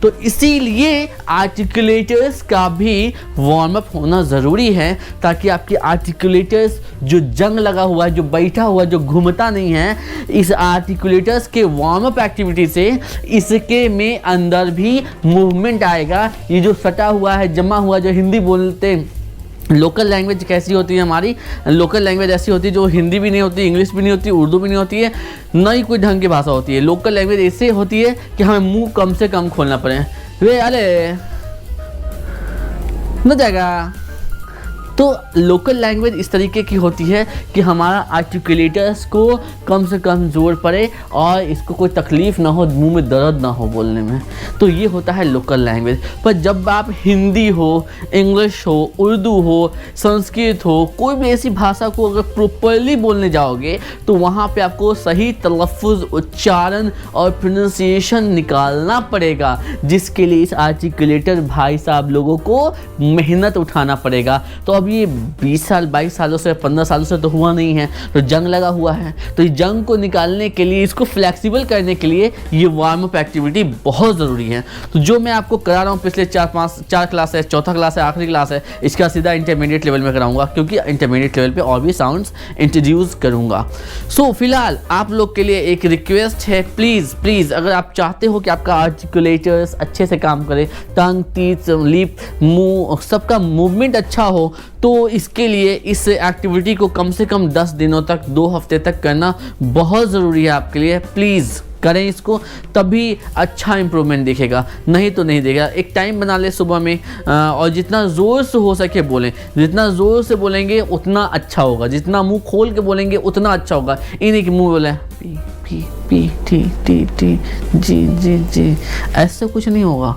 तो इसीलिए आर्टिकुलेटर्स का भी वार्म अप होना ज़रूरी है, ताकि आपके आर्टिकुलेटर्स जो जंग लगा हुआ है, जो बैठा हुआ, जो घूमता नहीं है, इस आर्टिकुलेटर्स के वार्म अप एक्टिविटी से इसके में अंदर भी मूवमेंट आएगा। ये जो सटा हुआ है, जमा हुआ, जो हिंदी बोलते हैं, लोकल लैंग्वेज कैसी होती है हमारी? लोकल लैंग्वेज ऐसी होती है जो हिंदी भी नहीं होती, इंग्लिश भी नहीं होती, उर्दू भी नहीं होती है, ना ही कोई ढंग की भाषा होती है। लोकल लैंग्वेज ऐसे होती है कि हमें मुंह कम से कम खोलना पड़े। वे अरे न जाएगा। तो लोकल लैंग्वेज इस तरीके की होती है कि हमारा आर्टिकुलेटर्स को कम से कम जोर पड़े और इसको कोई तकलीफ़ ना हो, मुंह में दर्द ना हो बोलने में। तो ये होता है लोकल लैंग्वेज। पर जब आप हिंदी हो, इंग्लिश हो, उर्दू हो, संस्कृत हो, कोई भी ऐसी भाषा को अगर प्रॉपरली बोलने जाओगे तो वहाँ पे आपको सही तलफ़ुज़, उच्चारण और प्रोनाउंसिएशन निकालना पड़ेगा, जिसके लिए इस आर्टिकुलेटर भाई साहब लोगों को मेहनत उठाना पड़ेगा। तो अब ये 20 साल 22 सालों से 15 सालों से तो हुआ नहीं है, तो जंग लगा हुआ है। तो इस जंग को निकालने के लिए, इसको फ्लेक्सिबल करने के लिए ये वार्म अप एक्टिविटी बहुत ज़रूरी है। तो जो मैं आपको करा रहा हूँ पिछले 4 क्लास है, चौथा क्लास है, आखिरी क्लास है, इसका सीधा इंटरमीडिएट लेवल में कराऊंगा, क्योंकि इंटरमीडिएट लेवल पे और भी साउंड्स इंट्रोड्यूस करूंगा। सो फिलहाल आप लोग के लिए एक रिक्वेस्ट है, प्लीज़ अगर आप चाहते हो कि आपका आर्टिकुलेटर्स अच्छे से काम करे, टंग, टीथ, लिप, मुंह, सबका मूवमेंट अच्छा हो, तो इसके लिए इस एक्टिविटी को कम से कम 10 दिनों तक, 2 हफ्ते तक करना बहुत ज़रूरी है आपके लिए। प्लीज़ करें इसको, तभी अच्छा इम्प्रूवमेंट दिखेगा, नहीं तो नहीं देगा। एक टाइम बना ले सुबह में, और जितना ज़ोर से हो सके बोलें। जितना ज़ोर से बोलेंगे उतना अच्छा होगा, जितना मुंह खोल के बोलेंगे उतना अच्छा होगा। इन्हीं के मुंह बोले P P P T T T G G G, ऐसे कुछ नहीं होगा।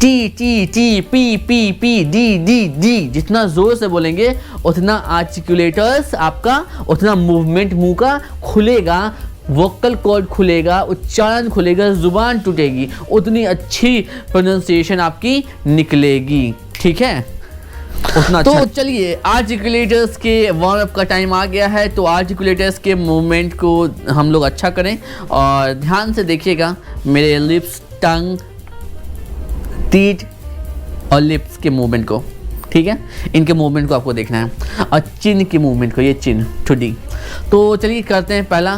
T T T P P P D D D, जितना ज़ोर से बोलेंगे उतना आर्टिकुलेटर्स आपका, उतना मूवमेंट मुंह का खुलेगा, वोकल कॉर्ड खुलेगा, उच्चारण खुलेगा, ज़ुबान टूटेगी, उतनी अच्छी प्रोनाउंसिएशन आपकी निकलेगी। ठीक है, उतना अच्छा। तो चलिए आर्टिकुलेटर्स के वार्म अप का टाइम आ गया है। तो आर्टिकुलेटर्स के मूवमेंट को हम लोग अच्छा करें, और ध्यान से देखिएगा मेरे लिप्स, टंग, टीथ और लिप्स के मूवमेंट को। ठीक है, इनके मूवमेंट को आपको देखना है, और चिन्ह के मूवमेंट को, ये चिन्ह ठुडी। तो चलिए करते हैं पहला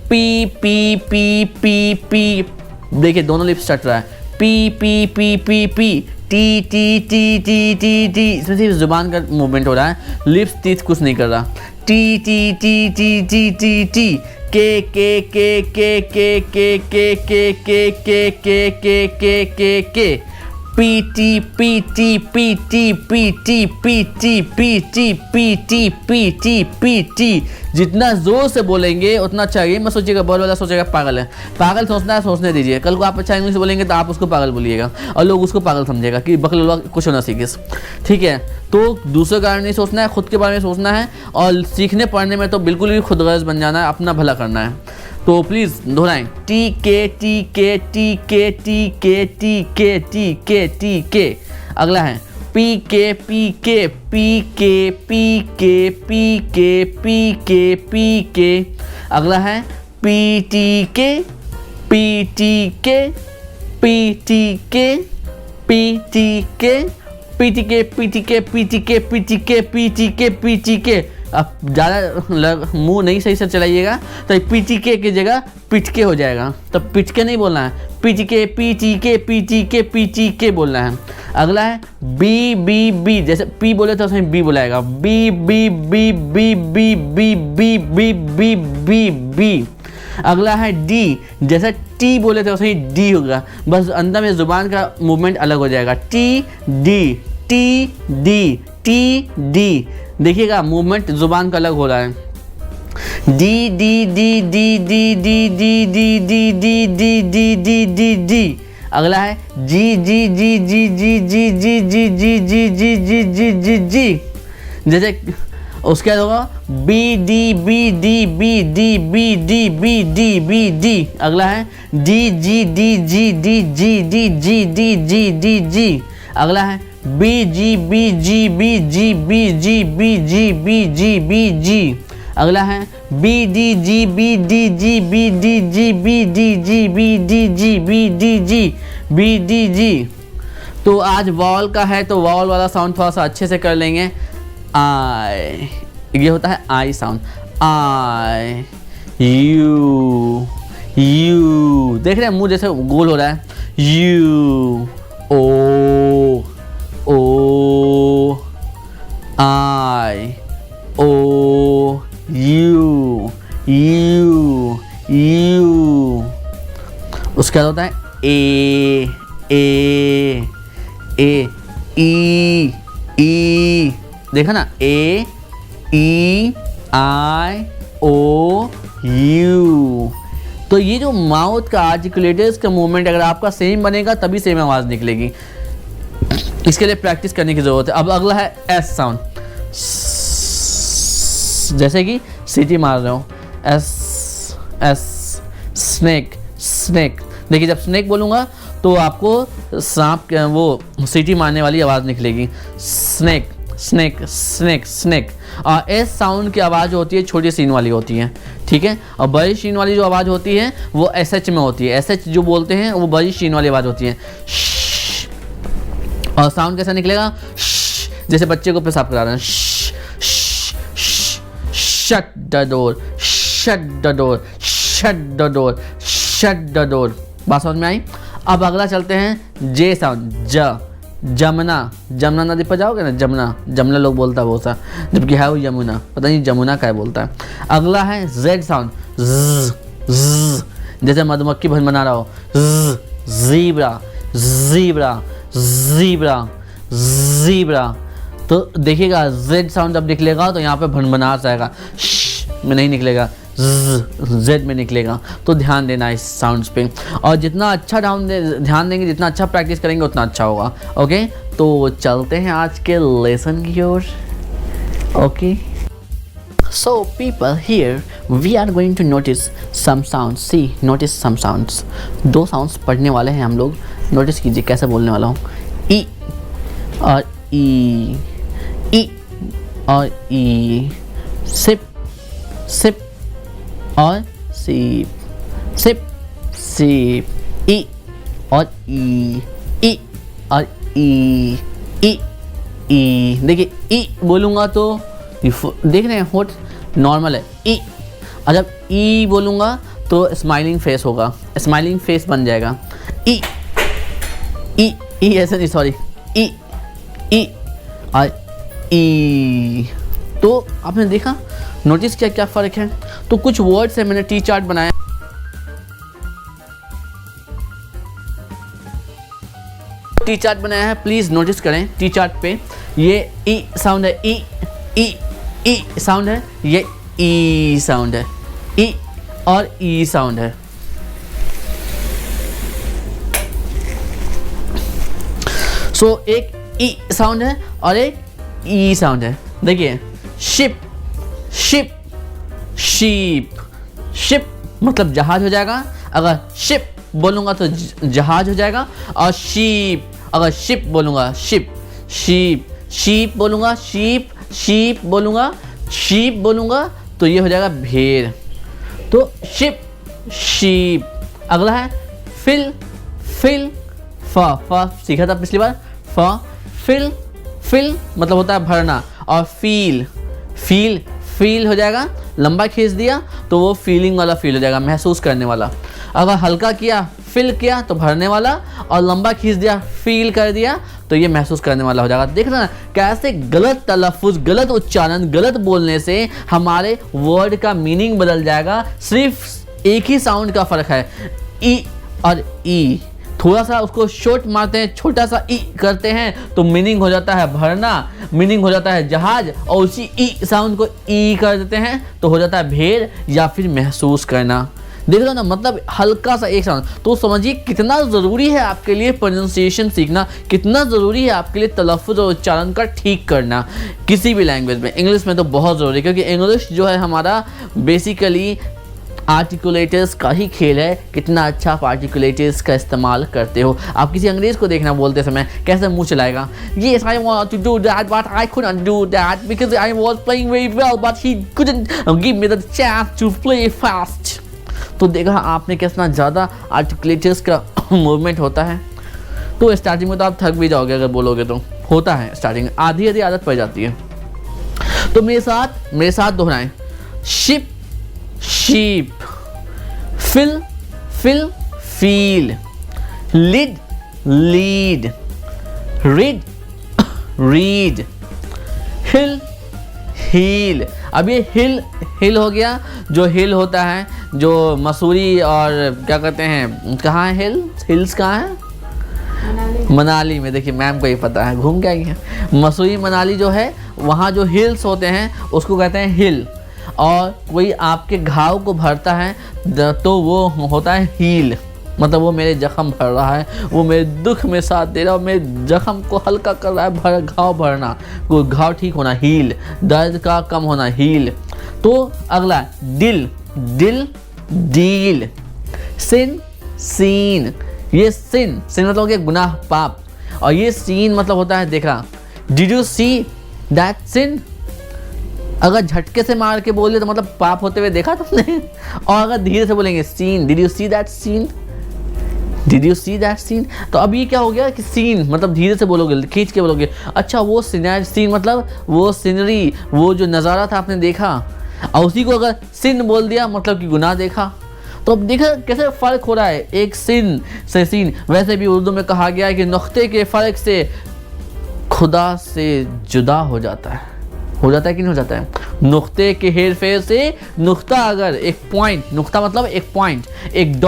P P P P P. देखिए दोनों लिप्स चट रहा है, P P P P P, T T T T T T, इसमें सिर्फ जुबान का मूवमेंट हो रहा है, लिप्स टीथ कुछ नहीं कर रहा। T T T T T T T, के के के के के के के के के के के के के के के, P T P T P T P T P T P T P T P T P T. जितना जोर से बोलेंगे उतना अच्छा है। मैं सोचिएगा बहुत वाला सोचेगा पागल है, पागल सोचना है, सोचने दीजिए। कल को आप अच्छा इंग्लिश बोलेंगे तो आप उसको पागल बोलिएगा, और लोग उसको पागल समझेगा कि बकलवा कुछ होना सीखे। ठीक है, तो दूसरे कारण नहीं सोचना है, खुद के बारे में सोचना है, और सीखने पढ़ने में तो बिल्कुल भी खुदगर्ज बन जाना है, अपना भला करना है। तो प्लीज़ दोहराएं, टी के टी के टी के टी के टी के टी के टी के। अगला है पी के पी के पी के पी के पी के पी के पी के। अगला है पी टी के पी टी के पी टी के पी टी के पी टी के पी टी के पी टी के पी टी के पी टी के पी टी के। अब ज़्यादा मुंह नहीं सही से चलाइएगा तो पीटीके की जगह पिटके हो जाएगा, तो पिटके नहीं बोलना है, पीटीके पीटीके पीटीके पीटीके बोलना है। अगला है बी बी बी, जैसे पी बोले तो उसमें बी बुलाएगा, B B B B B B B B B B B. अगला है डी, जैसे टी बोले तो उसमें डी होगा, बस अंदर में जुबान का मूवमेंट अलग हो जाएगा, T D T D T D. देखिएगा मूवमेंट जुबान का अलग हो रहा है, D D D D D D D D D D D D D D D. अगला है जी G G G G G G G G G G G G G जी। जैसे उसके बाद होगा B D B D B D B D B D B D. अगला है D G D G D G D G D G D G. अगला है B G B G B G B G B G B G B G. अगला है B D G B D G B D G B D G B D G B D G B D G. तो आज wall का है तो wall वाला sound थोड़ा सा अच्छे से कर लेंगे। आई, ये होता है I sound, I U U, देख रहे हैं मुंह जैसे गोल हो रहा है, U O O I O U U U. उसके बाद होता है ए ए ए ई ई, देखा ना, ए ई आई ओ यू। तो ये जो माउथ का आर्टिकुलेटर्स का मूवमेंट अगर आपका सेम बनेगा तभी सेम आवाज़ निकलेगी, इसके लिए प्रैक्टिस करने की ज़रूरत है। अब अगला है एस साउंड, जैसे कि सीटी मार रहे हो, एस एस, स्नेक स्नेक। देखिए जब स्नेक बोलूँगा तो आपको सांप वो सीटी मारने वाली आवाज़ निकलेगी, स्नेक स्नेक स्नेक स्नेक। और एस साउंड की आवाज़ जो होती है छोटी सीन वाली होती है, ठीक है, और बड़ी शीन वाली जो आवाज़ होती है वो एस एच में होती है, एस एच जो बोलते हैं वो बड़ी शीन वाली आवाज़ होती है। और साउंड कैसा निकलेगा, जैसे बच्चे को पेशाब करा रहे हैं, shut the door shut the door shut the door shut the door. बात समझ में आई। अब अगला चलते हैं जे साउंड, ज जमुना, जमुना नदी पर जाओगे ना, जमुना जमुना लोग बोलता है वो सा, जबकि है वो यमुना, पता नहीं जमुना क्या बोलता है। अगला है जेड साउंड, जैसे मधुमक्खी भन-भना रहा हो, ज़ीब्रा ज़ीब्रा ज़ीब्रा ज़ीब्रा। तो देखिएगा जेड साउंड जब निकलेगा तो यहाँ पे भनभनाट आएगा, में नहीं निकलेगा, जेड में निकलेगा। तो ध्यान देना इस साउंड्स पे, और जितना अच्छा ध्यान देंगे, जितना अच्छा प्रैक्टिस करेंगे उतना अच्छा होगा। ओके, तो चलते हैं आज के लेसन की ओर। Okay, so people here we are going to notice some sounds. See, notice some sounds. दो साउंड्स पढ़ने वाले हैं हम लोग, नोटिस कीजिए कैसे बोलने वाला हूँ। ई और ई, ई और ई, सिप सिप और सीप, सिप सीप, ई और ई, ई और ई, ई ई। देखिए ई बोलूँगा तो देख रहे हैं होठ नॉर्मल है, ई, और जब ई बोलूँगा तो स्माइलिंग फेस होगा, स्माइलिंग फेस बन जाएगा। ई ई ई ऐसे नहीं, सॉरी, ई ई और ई। तो आपने देखा, नोटिस किया क्या फ़र्क है। तो कुछ वर्ड्स है, मैंने टी चार्ट बनाया, टी चार्ट बनाया है, प्लीज़ नोटिस करें टी चार्ट पे। ये ई साउंड है, ई ई ई साउंड है, ये ई साउंड है, ई और ई साउंड है। सो एक ई साउंड है और एक ई साउंड है। देखिए शिप शिप शीप, शिप मतलब जहाज हो जाएगा, अगर शिप बोलूँगा तो जहाज हो जाएगा, और शीप अगर शिप बोलूँगा शिप, शीप शीप बोलूँगा शीप, शीप बोलूँगा शीप बोलूँगा तो ये हो जाएगा भेड़। तो शिप शीप। अगला है फिल फिल, फ सीखा था पिछली बार, फ फिल फिल मतलब होता है भरना, और फील फील फील हो जाएगा, लंबा खींच दिया तो वो फीलिंग वाला फील हो जाएगा, महसूस करने वाला। अगर हल्का किया, फिल किया तो भरने वाला, और लंबा खींच दिया, फील कर दिया तो ये महसूस करने वाला हो जाएगा। देख रहे ना कैसे गलत तलफ़ुज़, गलत उच्चारण, गलत बोलने से हमारे वर्ड का मीनिंग बदल जाएगा। सिर्फ एक ही साउंड का फ़र्क है, ई और ई। थोड़ा सा उसको शॉर्ट मारते हैं, छोटा सा ई करते हैं तो मीनिंग हो जाता है भरना, मीनिंग हो जाता है जहाज, और उसी ई साउंड को ई कर देते हैं तो हो जाता है भेड़ या फिर महसूस करना। देख रहे हो ना, मतलब हल्का सा एक साउंड। तो समझिए कितना ज़रूरी है आपके लिए प्रोनाउंसिएशन सीखना, कितना ज़रूरी है आपके लिए तलफ़ुज़ और उच्चारण का ठीक करना किसी भी लैंग्वेज में। इंग्लिश में तो बहुत ज़रूरी है, क्योंकि इंग्लिश जो है हमारा बेसिकली आर्टिकुलेटर्स का ही खेल है। कितना अच्छा आप आर्टिकुलेटर्स का इस्तेमाल करते हो। आप किसी अंग्रेज़ को देखना बोलते समय कैसे मुंह चलाएगा, Yes, I want to do that, but I couldn't do that because I was playing very well, but he couldn't give me the chance to play fast. तो देखा आपने कितना ज़्यादा आर्टिकुलेटर्स का मूवमेंट होता है। तो स्टार्टिंग में तो आप थक भी जाओगे अगर बोलोगे, तो होता है स्टार्टिंग में, आधी आधी आदत पड़ जाती है। तो मेरे साथ दोहराएं, ship, sheep, fill, feel, lid, lead, read, read, hill, heel. अब ये हिल हो गया, जो हिल होता है, जो मसूरी और क्या कहते हैं, कहाँ है हिल्स कहाँ है? मनाली में। देखिए मैम को ही पता है, घूम के आई है। मसूरी मनाली जो है वहाँ जो हिल्स होते हैं उसको कहते हैं हिल, और कोई आपके घाव को भरता है तो वो होता है हील। मतलब वो मेरे जख्म भर रहा है, वो मेरे दुख में साथ दे रहा है, मेरे जख्म को हल्का कर रहा है, घाव भरना, कोई घाव ठीक होना हील, दर्द का कम होना हील। तो अगला दिल, डील, सिन, सीन। ये सिन मतलब हो गया गुनाह, पाप, और ये सीन मतलब होता है देखा। Did you see that sin? अगर झटके से मार के बोले तो मतलब पाप होते हुए देखा तुमने, और अगर धीरे से बोलेंगे scene, did you see that scene, did you see that scene. तो अब ये क्या हो गया कि सीन मतलब धीरे से बोलोगे, खींच के बोलोगे, अच्छा वो सीन मतलब वो सीनरी, वो जो नज़ारा था आपने देखा, और उसी को अगर सिन बोल दिया मतलब कि गुनाह देखा। तो अब देखा कैसे फ़र्क हो रहा है एक सिन से सीन। वैसे भी उर्दू में कहा गया है कि नुक्ते के फ़र्क से खुदा से जुदा हो जाता है कि नहीं हो जाता है? नुक्ते के हेर फेर से नुक्ता, अगर एक पॉइंट, नुक्ता मतलब एक पॉइंट, एक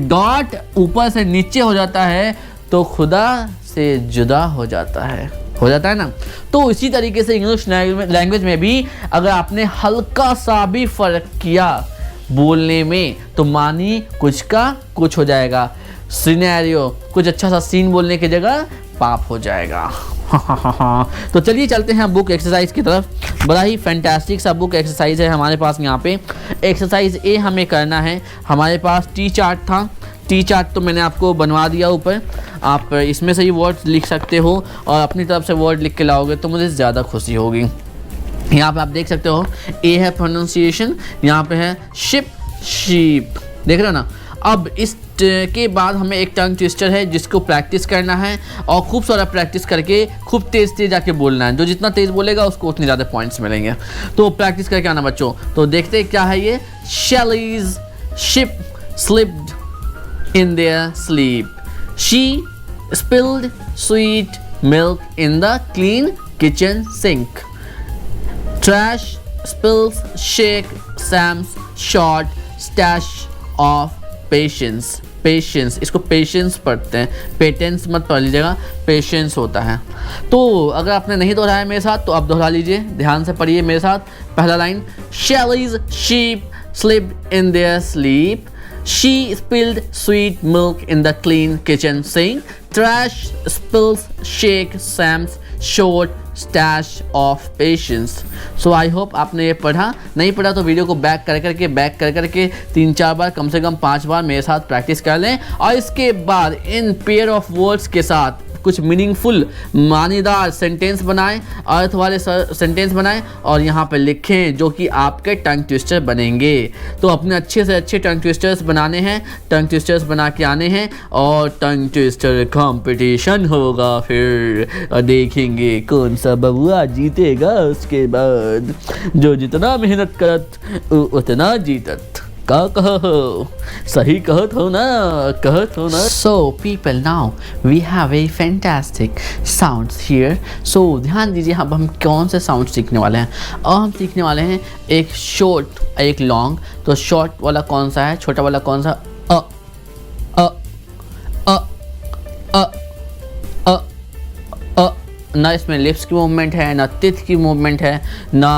डॉट ऊपर से नीचे हो जाता है तो खुदा से जुदा हो जाता है ना। तो इसी तरीके से इंग्लिश लैंग्वेज में भी अगर आपने हल्का सा भी फ़र्क किया बोलने में तो मानी कुछ का कुछ हो जाएगा। सिनेरियो, कुछ अच्छा सा सीन बोलने की जगह पाप हो जाएगा। तो चलिए चलते हैं बुक एक्सरसाइज की तरफ। बड़ा ही फैंटास्टिक सा बुक एक्सरसाइज है हमारे पास यहाँ पे। एक्सरसाइज ए हमें करना है। हमारे पास टी चार्ट था, टी चार्ट तो मैंने आपको बनवा दिया ऊपर। आप इसमें से ही वर्ड लिख सकते हो और अपनी तरफ से वर्ड लिख के लाओगे तो मुझे ज़्यादा खुशी होगी। यहाँ पे आप देख सकते हो, ए है प्रोनाउंसिएशन, यहाँ पे है शिप, शीप, देख रहे हो ना। अब इस के बाद हमें एक टंग ट्विस्टर है जिसको प्रैक्टिस करना है और खूब सारा प्रैक्टिस करके खूब तेज़ आके बोलना है। जो जितना तेज़ बोलेगा उसको उतने ज़्यादा पॉइंट्स मिलेंगे। तो प्रैक्टिस करके आना बच्चों। तो देखते हैं क्या है ये। Shelly's ship slipped in their sleep, she spilled sweet milk in the clean kitchen sink, trash spills shake Sam's short stash of patience. Patience, इसको पेशेंस पढ़ते हैं, पेटेंस मत पढ़ लीजिएगा, पेशेंस होता है। तो अगर आपने नहीं दोहराया मेरे साथ तो आप दोहरा लीजिए, ध्यान से पढ़िए मेरे साथ। पहला line, Shelly's sheep slipped in their sleep, she spilled sweet milk in the clean kitchen sink, trash spills shake Sam's short stash of patience. So I hope आपने ये पढ़ा। नहीं पढ़ा तो वीडियो को बैक कर करके 3-4 बार, कम से कम 5 बार मेरे साथ प्रैक्टिस कर लें और इसके बाद इन पेयर ऑफ वर्ड्स के साथ कुछ मीनिंगफुल मानेदार सेंटेंस बनाएं, अर्थ वाले सेंटेंस बनाएं और यहाँ पे लिखें जो कि आपके टंग ट्विस्टर बनेंगे। तो अपने अच्छे से अच्छे टंग ट्विस्टर्स बनाने हैं, टंग ट्विस्टर्स बना के आने हैं और टंग ट्विस्टर कंपटीशन होगा, फिर देखेंगे कौन सा बबुआ जीतेगा। उसके बाद जो जितना मेहनत करत उतना जीतत। का कहो, सही कहत हो ना। So people, now we have a fantastic sounds here. So ध्यान दीजिए अब हम कौन से साउंड सीखने वाले हैं। और हम सीखने वाले हैं एक शॉर्ट एक लॉन्ग। तो शॉर्ट वाला कौन सा है, छोटा वाला कौन सा, अ अ अ अ अ अ। ना इसमें लिप्स की मूवमेंट है, ना टिथ की मूवमेंट है, ना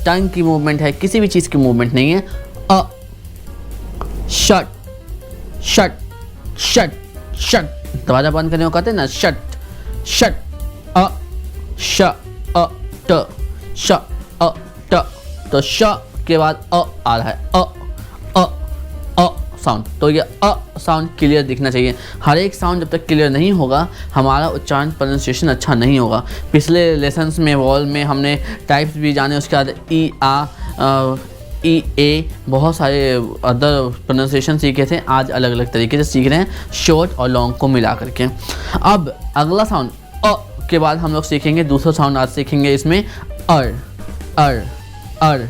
टंग की मूवमेंट है, किसी भी चीज़ की मूवमेंट नहीं है। अ शट शट शट शट, दरवाजा बंद करने को कहते हैं ना, शट शट। अ श अ ट श अ ट। तो श के बाद अ आ रहा है, अ अ अ साउंड। तो ये अ साउंड क्लियर दिखना चाहिए। हर एक साउंड जब तक क्लियर नहीं होगा हमारा उच्चारण प्रोनाउंसिएशन अच्छा नहीं होगा। पिछले लेसन्स में वॉल में हमने टाइप्स भी जाने, उसके बाद ई आ ई ए बहुत सारे अदर प्रोनाउंसिएशन सीखे थे। आज अलग अलग तरीके से सीख रहे हैं शॉर्ट और लॉन्ग को मिला करके। अब अगला साउंड अ के बाद हम लोग सीखेंगे दूसरा साउंड। आज सीखेंगे इसमें अर अर अर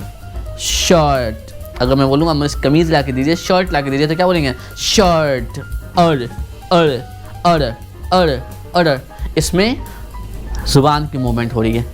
शर्ट। अगर मैं बोलूँगा मुझे कमीज़ ला के दीजिए, शर्ट ला के दीजिए, तो क्या बोलेंगे, शर्ट। अर अर अर अर अर। इसमें जुबान की मूवमेंट हो रही है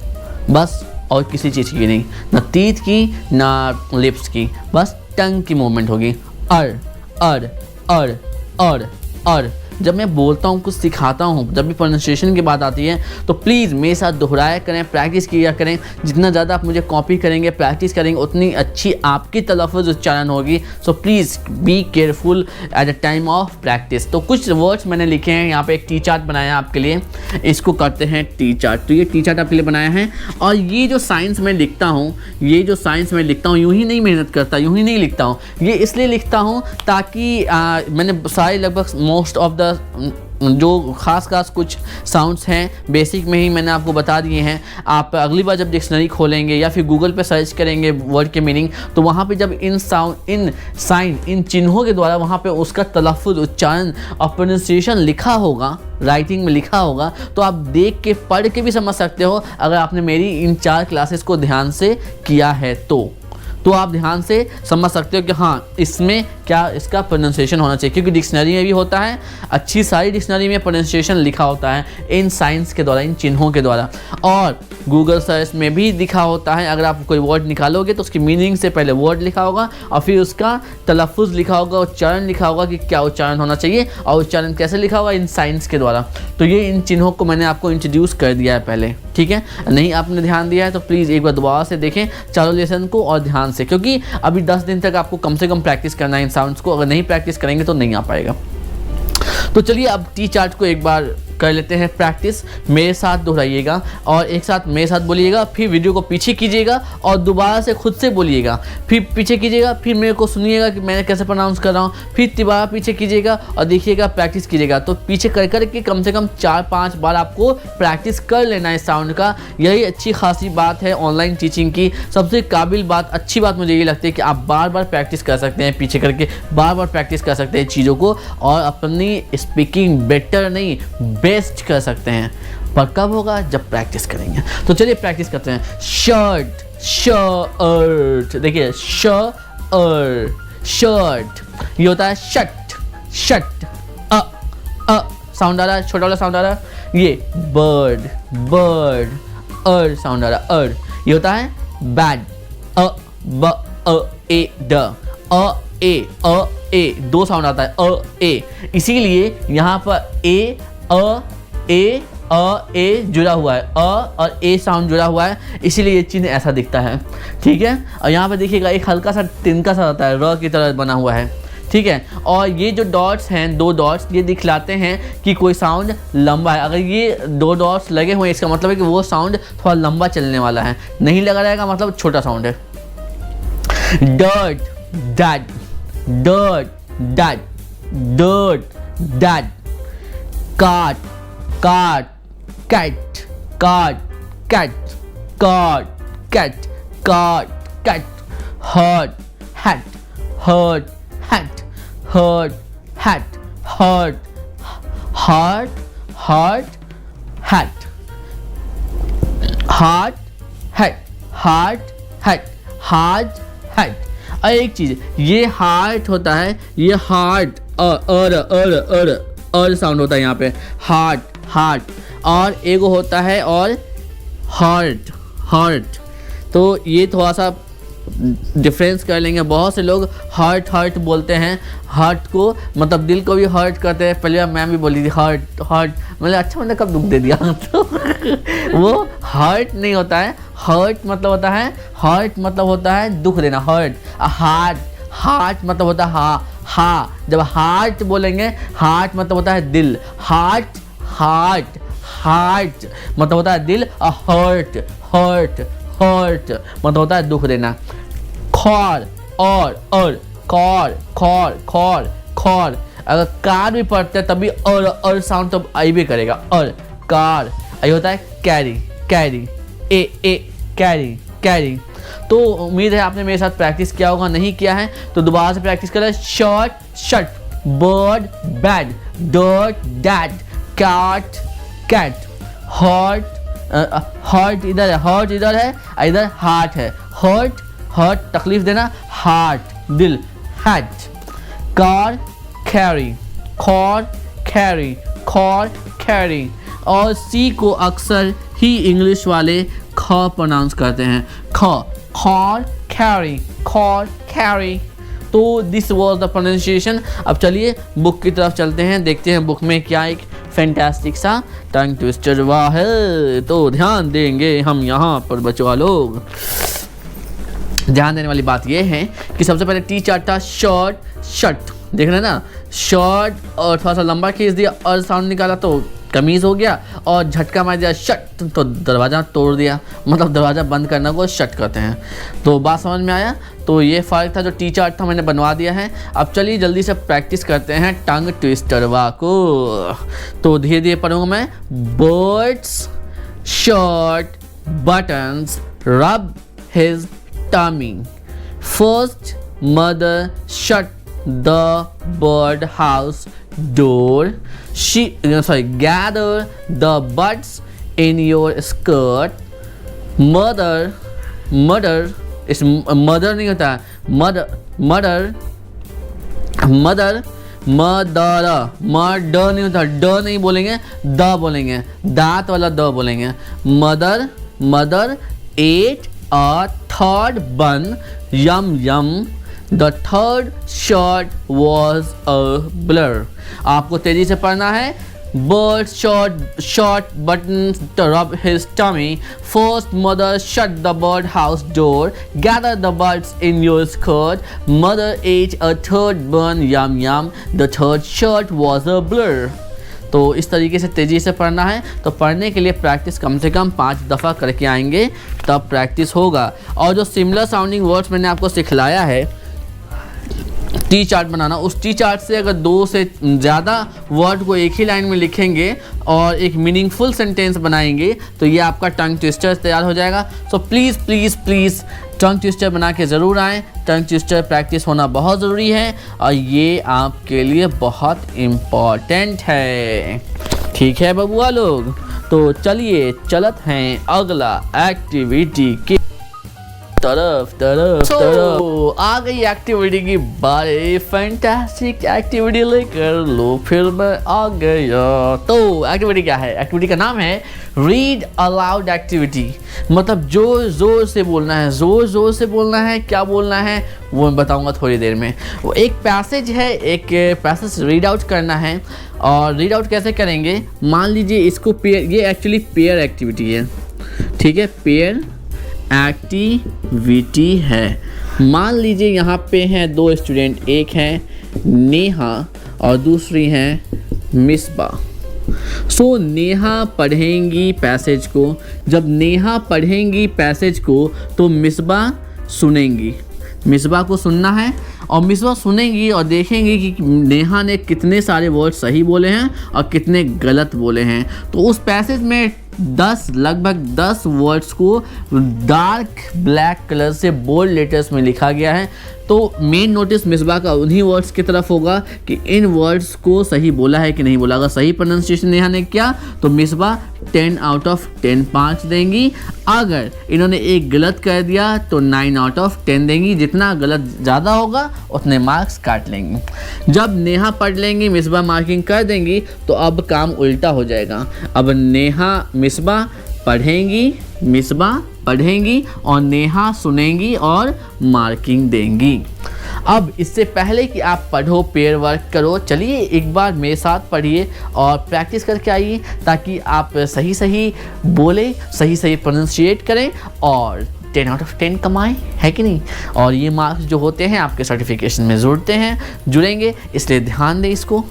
बस, और किसी चीज़ की नहीं, ना टीथ की ना लिप्स की, बस टंग की मूवमेंट होगी। अर अर अर अर अर। जब मैं बोलता हूँ, कुछ सिखाता हूँ, जब भी प्रोनाउंसिएशन की बात आती है तो प्लीज़ मेरे साथ दोहराया करें, प्रैक्टिस किया करें। जितना ज़्यादा आप मुझे कॉपी करेंगे, प्रैक्टिस करेंगे, उतनी अच्छी आपकी तलफ़्फ़ुज़ उच्चारण होगी। So please be careful at the time of practice. तो कुछ वर्ड्स मैंने लिखे हैं यहाँ पे, एक टी चार्ट बनाया है आपके लिए, इसको करते हैं टी चार्ट। तो ये टी चार्ट आपके लिए बनाया है। और ये जो साइंस में लिखता हूँ, यूँ ही नहीं मेहनत करता, यूँ ही नहीं लिखता हूँ, ये इसलिए लिखता हूँ ताकि मैंने सारे लगभग मोस्ट ऑफ द जो खास कुछ साउंड्स हैं बेसिक में ही मैंने आपको बता दिए हैं। आप अगली बार जब डिक्शनरी खोलेंगे या फिर गूगल पे सर्च करेंगे वर्ड के मीनिंग, तो वहाँ पे जब इन साउंड, इन साइन, इन चिन्हों के द्वारा वहाँ पे उसका तलफ़्फ़ुज़, उच्चारण और प्रोनाउंसिएशन लिखा होगा, राइटिंग में लिखा होगा, तो आप देख के पढ़ के भी समझ सकते हो अगर आपने मेरी इन 4 क्लासेस को ध्यान से किया है तो आप ध्यान से समझ सकते हो कि हाँ इसमें क्या इसका प्रोनाउंसिएशन होना चाहिए। क्योंकि डिक्शनरी में भी होता है, अच्छी सारी डिक्शनरी में प्रोनाउंसिएशन लिखा होता है इन साइंस के द्वारा, इन चिन्हों के द्वारा। और गूगल सर्च में भी लिखा होता है। अगर आप कोई वर्ड निकालोगे तो उसकी मीनिंग से पहले वर्ड लिखा होगा और फिर उसका तलफ़्फ़ुज़ लिखा होगा, उच्चारण लिखा होगा कि क्या उच्चारण होना चाहिए और उच्चारण कैसे लिखा होगा, इन साइंस के द्वारा। तो ये इन चिन्हों को मैंने आपको इंट्रोड्यूस कर दिया है पहले, ठीक है। नहीं आपने ध्यान दिया है तो प्लीज़ एक बार दोबारा से देखें चारों लेसन को और ध्यान से, क्योंकि अभी 10 दिन तक आपको कम से कम प्रैक्टिस करना है इन साउंड्स को। अगर नहीं प्रैक्टिस करेंगे तो नहीं आ पाएगा। तो चलिए अब टी चार्ट को एक बार कर लेते हैं प्रैक्टिस। मेरे साथ दोहराइएगा और एक साथ मेरे साथ बोलिएगा, फिर वीडियो को पीछे कीजिएगा और दोबारा से खुद से बोलिएगा, फिर पीछे कीजिएगा, फिर मेरे को सुनिएगा कि मैंने कैसे प्रोनाउंस कर रहा हूँ, फिर दोबारा पीछे कीजिएगा और देखिएगा, प्रैक्टिस कीजिएगा। तो पीछे कर कर के कम से कम 4-5 बार आपको प्रैक्टिस कर लेना है साउंड का। यही अच्छी खासी बात है ऑनलाइन टीचिंग की। सबसे काबिल बात, अच्छी बात मुझे ये लगती है कि आप बार बार प्रैक्टिस कर सकते हैं, पीछे करके बार बार प्रैक्टिस कर सकते हैं चीज़ों को और अपनी स्पीकिंग बेटर नहीं बेस्ट कर सकते हैं। पर कब होगा, जब प्रैक्टिस करेंगे। तो चलिए प्रैक्टिस करते हैं। शर्ट, शर्ट, देखिए शर्ट, ये होता है शट, शट। अ साउंड आ रहा है, छोटा वाला साउंड आ रहा है। ये बर्ड, बर्ड, साउंड आ रहा है, ये होता है बैड। ए ड, ए, 2 साउंड आता है, ए। इसीलिए यहाँ पर ए जुड़ा हुआ है, और ए साउंड जुड़ा हुआ है, इसीलिए ये चिन्ह ऐसा दिखता है, ठीक है। और यहाँ पर देखिएगा एक हल्का सा तिनका सा होता है, र की तरह बना हुआ है, ठीक है। और ये जो डॉट्स हैं, 2 डॉट्स, ये दिखलाते हैं कि कोई साउंड लंबा है। अगर ये 2 डॉट्स लगे हुए हैं इसका मतलब है कि वो साउंड थोड़ा लंबा चलने वाला है। नहीं लगा रहेगा मतलब छोटा साउंड है। Dirt, dad, dirt, dad, dirt, dad. काट, काट, cat, card, cat, card, cat, card, cat, herd, hat, herd, hat, herd, hat, herd, heart, heart, hat, heart, hat, heart, hat, heart, hat। और एक चीज, ये हार्ट होता है, ये हार्ट साउंड होता है यहाँ पे, हार्ट हार्ट, और एगो होता है और हार्ट हार्ट। तो ये थोड़ा सा डिफरेंस कर लेंगे। बहुत से लोग हार्ट हार्ट बोलते हैं, हार्ट को मतलब दिल को भी हर्ट करते हैं। पहले मैम भी बोली थी हार्ट हार्ट, मतलब अच्छा मैंने कब दुख दे दिया तो वो हार्ट नहीं होता है, हर्ट मतलब होता है, हार्ट मतलब होता है दुख देना, हर्ट। हार्ट हार्ट मतलब होता है हा, जब हार्ट बोलेंगे हार्ट मतलब होता है दिल, हार्ट हार्ट हार्ट मतलब होता है दिल, हर्ट हर्ट हर्ट मतलब होता है दुख देना। खौर और खौर खौर खौर खौर, अगर कार भी पढ़ते हैं तभी और साउंड तो आई भी करेगा, और कार। ये होता है कैरी कैरी, ए कैरी कैरी। तो उम्मीद है आपने मेरे साथ प्रैक्टिस किया होगा, नहीं किया है तो दोबारा से प्रैक्टिस करें। Shirt shirt, bird bad, dirt that, cat cat, hurt hurt इधर है, हर्ट इधर है, इधर हार्ट है, हर्ट हर्ट तकलीफ देना, हार्ट दिल, हैट, कार कैरी, खौर कैरी, खौर कैरी। और सी को अक्सर ही इंग्लिश वाले ख प्रोनाउंस करते हैं, ख, खौर कैरी, खौर कैरी। तो दिस वॉज द प्रोनाउंसिएशन। अब चलिए बुक की तरफ चलते हैं, देखते हैं बुक में क्या एक फैंटास्टिक सा टंग ट्विस्टर हुआ है। तो ध्यान देंगे हम यहाँ पर बच्चों लोग। ध्यान देने वाली बात यह है कि सबसे पहले टी चार्ट था शर्ट शर्ट, देख रहे हैं ना, शर्ट और थोड़ा सा लंबा खींच दिया और साउंड निकाला तो कमीज हो गया, और झटका मार दिया शट तो दरवाज़ा तोड़ दिया, मतलब दरवाज़ा बंद करना को शट कहते हैं। तो बात समझ में आया। तो ये फ़र्क था, जो टी चार्ट था मैंने बनवा दिया है। अब चलिए जल्दी से प्रैक्टिस करते हैं टंग ट्विस्टरवा को। तो धीरे धीरे पढ़ूंगा मैं। Birds shirt buttons rub his tummy, first mother shut the bird house door, gather the buds in your skirt, mother इस मदर नहीं होता, मदर नहीं होता, ड नहीं बोलेंगे, द बोलेंगे, दांत वाला द बोलेंगे। Mother ate a third bun, yum yum, the third shirt was a blur। आपको तेजी से पढ़ना है। Bird short buttons to rub his tummy, first mother shut the bird house door, gather the buds in your skirt, mother ate a third bun, yum yum, the third shirt was a blur। तो इस तरीके से तेज़ी से पढ़ना है। तो पढ़ने के लिए प्रैक्टिस कम से कम 5 दफ़ा करके आएंगे, तब प्रैक्टिस होगा। और जो सिमिलर साउंडिंग वर्ड्स मैंने आपको सिखलाया है टी चार्ट बनाना, उस टी चार्ट से अगर 2 से ज़्यादा वर्ड को एक ही लाइन में लिखेंगे और एक मीनिंगफुल सेंटेंस बनाएंगे तो ये आपका टंग ट्विस्टर तैयार हो जाएगा। So please please please tongue twister बना के ज़रूर आएँ। टंग ट्विस्टर प्रैक्टिस होना बहुत ज़रूरी है और ये आपके लिए बहुत इम्पॉर्टेंट है। ठीक है बबुआ लोग, तो चलिए चलत हैं अगला एक्टिविटी के तरफ। आ गई एक्टिविटी की बारी, फैंटास्टिक एक्टिविटी लेकर लो, फिर मैं आ गया। तो एक्टिविटी क्या है? एक्टिविटी का नाम है रीड अलाउड एक्टिविटी। मतलब जोर जोर से बोलना है, जोर जोर से बोलना है। क्या बोलना है वो मैं बताऊंगा थोड़ी देर में। वो एक पैसेज है, एक पैसेज रीड आउट करना है। और रीड आउट कैसे करेंगे? मान लीजिए इसको पेयर, ये एक्चुअली पेयर एक्टिविटी है, ठीक है, पेयर एक्टिविटी है। मान लीजिए यहाँ पे हैं 2 स्टूडेंट, एक है नेहा और दूसरी है मिसबा। सो नेहा पढ़ेंगी पैसेज को। जब नेहा पढ़ेंगी पैसेज को तो मिसबा सुनेंगी। मिसबा को सुनना है और मिसबा सुनेंगी और देखेंगी कि नेहा ने कितने सारे वर्ड सही बोले हैं और कितने गलत बोले हैं। तो उस पैसेज में लगभग 10 वर्ड्स को डार्क ब्लैक कलर से बोल्ड लेटर्स में लिखा गया है। तो मेन नोटिस मिसबा का उन्हीं वर्ड्स की तरफ होगा कि इन वर्ड्स को सही बोला है कि नहीं बोला। अगर सही प्रोनाउंसिएशन नेहा ने किया तो मिसबा 10 आउट ऑफ 10 5 देंगी। अगर इन्होंने एक गलत कर दिया तो 9 आउट ऑफ 10 देंगी। जितना गलत ज़्यादा होगा उतने मार्क्स काट लेंगी। जब नेहा पढ़ लेंगी मिसबा मार्किंग कर देंगी तो अब काम उल्टा हो जाएगा। अब मिसबा पढ़ेंगी और नेहा सुनेंगी और मार्किंग देंगी। अब इससे पहले कि आप पढ़ो, पेयर वर्क करो, चलिए एक बार मेरे साथ पढ़िए और प्रैक्टिस करके आइए ताकि आप सही बोले, सही प्रोनाउंसिएट करें और 10 आउट ऑफ 10 कमाएं, है कि नहीं। और ये मार्क्स जो होते हैं आपके सर्टिफिकेशन में जुड़ेंगे, इसलिए ध्यान दें, इसको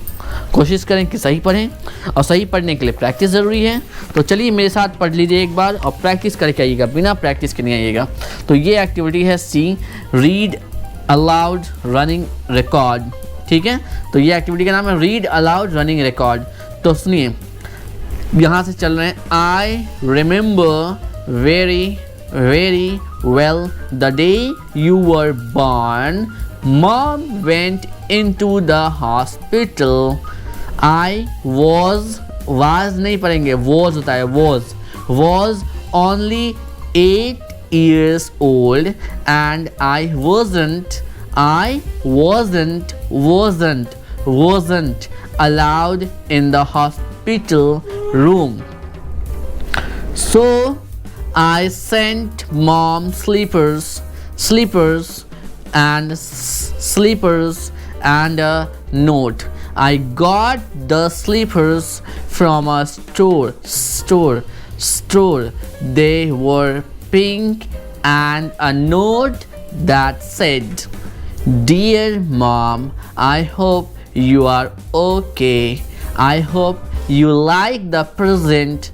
कोशिश करें कि सही पढ़ें और सही पढ़ने के लिए प्रैक्टिस ज़रूरी है। तो चलिए मेरे साथ पढ़ लीजिए एक बार और प्रैक्टिस करके आइएगा, बिना प्रैक्टिस के नहीं आइएगा। तो ये एक्टिविटी है सी, रीड अलाउड रनिंग रिकॉर्ड, ठीक है। तो ये एक्टिविटी का नाम है रीड अलाउड रनिंग रिकॉर्ड। तो सुनिए, यहाँ से चल रहे हैं। I remember very well the day you were born. Mom went into the hospital. I was नहीं पढ़ेंगे, was होता है, was only 8 years old and I wasn't allowed in the hospital room. So I sent mom slippers and a note. I got the slippers from a store. They were pink and a note that said, "Dear mom, I hope you are okay. I hope you like the present.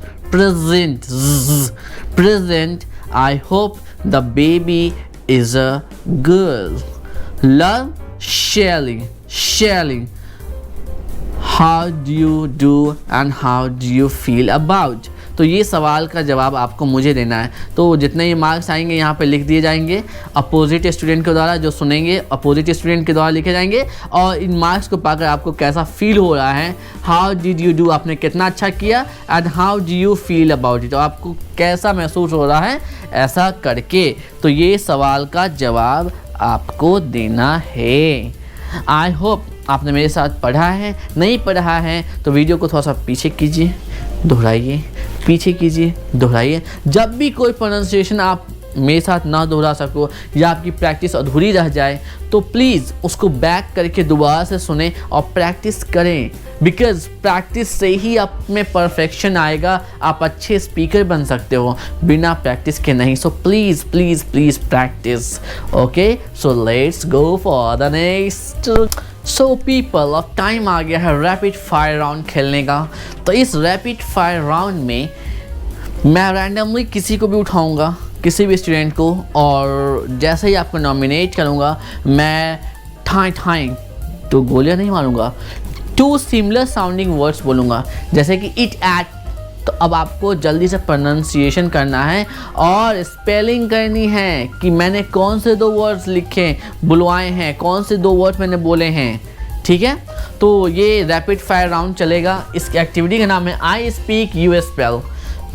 I hope the baby is a girl. Love, Shelly. How do you do and how do you feel about?" तो ये सवाल का जवाब आपको मुझे देना है। तो जितने ये मार्क्स आएंगे यहाँ पे लिख दिए जाएंगे अपोजिट स्टूडेंट के द्वारा, जो सुनेंगे अपोजिट स्टूडेंट के द्वारा लिखे जाएंगे। और इन मार्क्स को पाकर आपको कैसा फील हो रहा है, हाउ डिड यू डू, आपने कितना अच्छा किया, and how do you feel about it, तो आपको कैसा महसूस हो रहा है ऐसा करके। तो ये सवाल का जवाब आपको देना है। आई होप आपने मेरे साथ पढ़ा है। नहीं पढ़ा है तो वीडियो को थोड़ा सा पीछे कीजिए, दोहराइए, पीछे कीजिए, दोहराइए। जब भी कोई प्रोनाउंसिएशन आप मेरे साथ ना दोहरा सको या आपकी प्रैक्टिस अधूरी रह जाए तो प्लीज़ उसको बैक करके दोबारा से सुने और प्रैक्टिस करें, बिकॉज प्रैक्टिस से ही आप में परफेक्शन आएगा। आप अच्छे स्पीकर बन सकते हो, बिना प्रैक्टिस के नहीं। So please please please practice. Okay, so let's go for the next. So people, अब टाइम आ गया है रैपिड फायर राउंड खेलने का। तो इस रैपिड फायर राउंड में मैं रैंडमली किसी को भी उठाऊंगा, किसी भी स्टूडेंट को, और जैसे ही आपको नॉमिनेट करूंगा मैं ठाई तो गोलियां नहीं मारूंगा, 2 सिमिलर साउंडिंग वर्ड्स बोलूँगा, जैसे कि इट, एट। तो अब आपको जल्दी से प्रोनाउंसिएशन करना है और स्पेलिंग करनी है कि मैंने कौन से 2 वर्ड्स लिखे बुलवाए हैं, कौन से 2 वर्ड्स मैंने बोले हैं, ठीक है। तो ये रैपिड फायर राउंड चलेगा। इस एक्टिविटी का नाम है आई स्पीक यू स्पेल।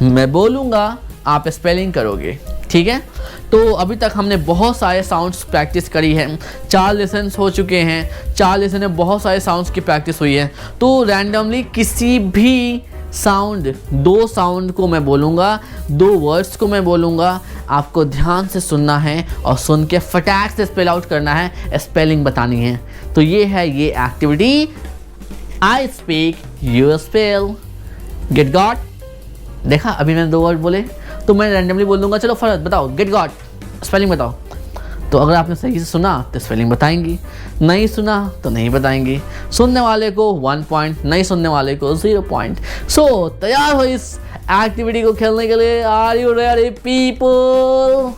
मैं बोलूँगा, आप स्पेलिंग करोगे, ठीक है। तो अभी तक हमने बहुत सारे साउंड्स प्रैक्टिस करी है, 4 लेसन्स हो चुके हैं। 4 लेसन में बहुत सारे साउंड्स की प्रैक्टिस हुई है। तो रैंडमली किसी भी साउंड, 2 साउंड को मैं बोलूँगा, 2 वर्ड्स को मैं बोलूँगा, आपको ध्यान से सुनना है और सुन के फटाक से स्पेल आउट करना है, स्पेलिंग बतानी है। तो ये है ये activity, I speak you spell. Get got. देखा, अभी मैंने 2 वर्ड बोले तो मैं रैंडमली बोल दूंगा, चलो फरहत बताओ, गेट गॉट, स्पेलिंग बताओ। तो अगर आपने सही से सुना तो स्पेलिंग बताएंगी, नहीं सुना तो नहीं बताएंगी। सुनने वाले को 1 पॉइंट, नहीं सुनने वाले को 0 पॉइंट। सो तैयार हो इस एक्टिविटी को खेलने के लिए? Are you ready people?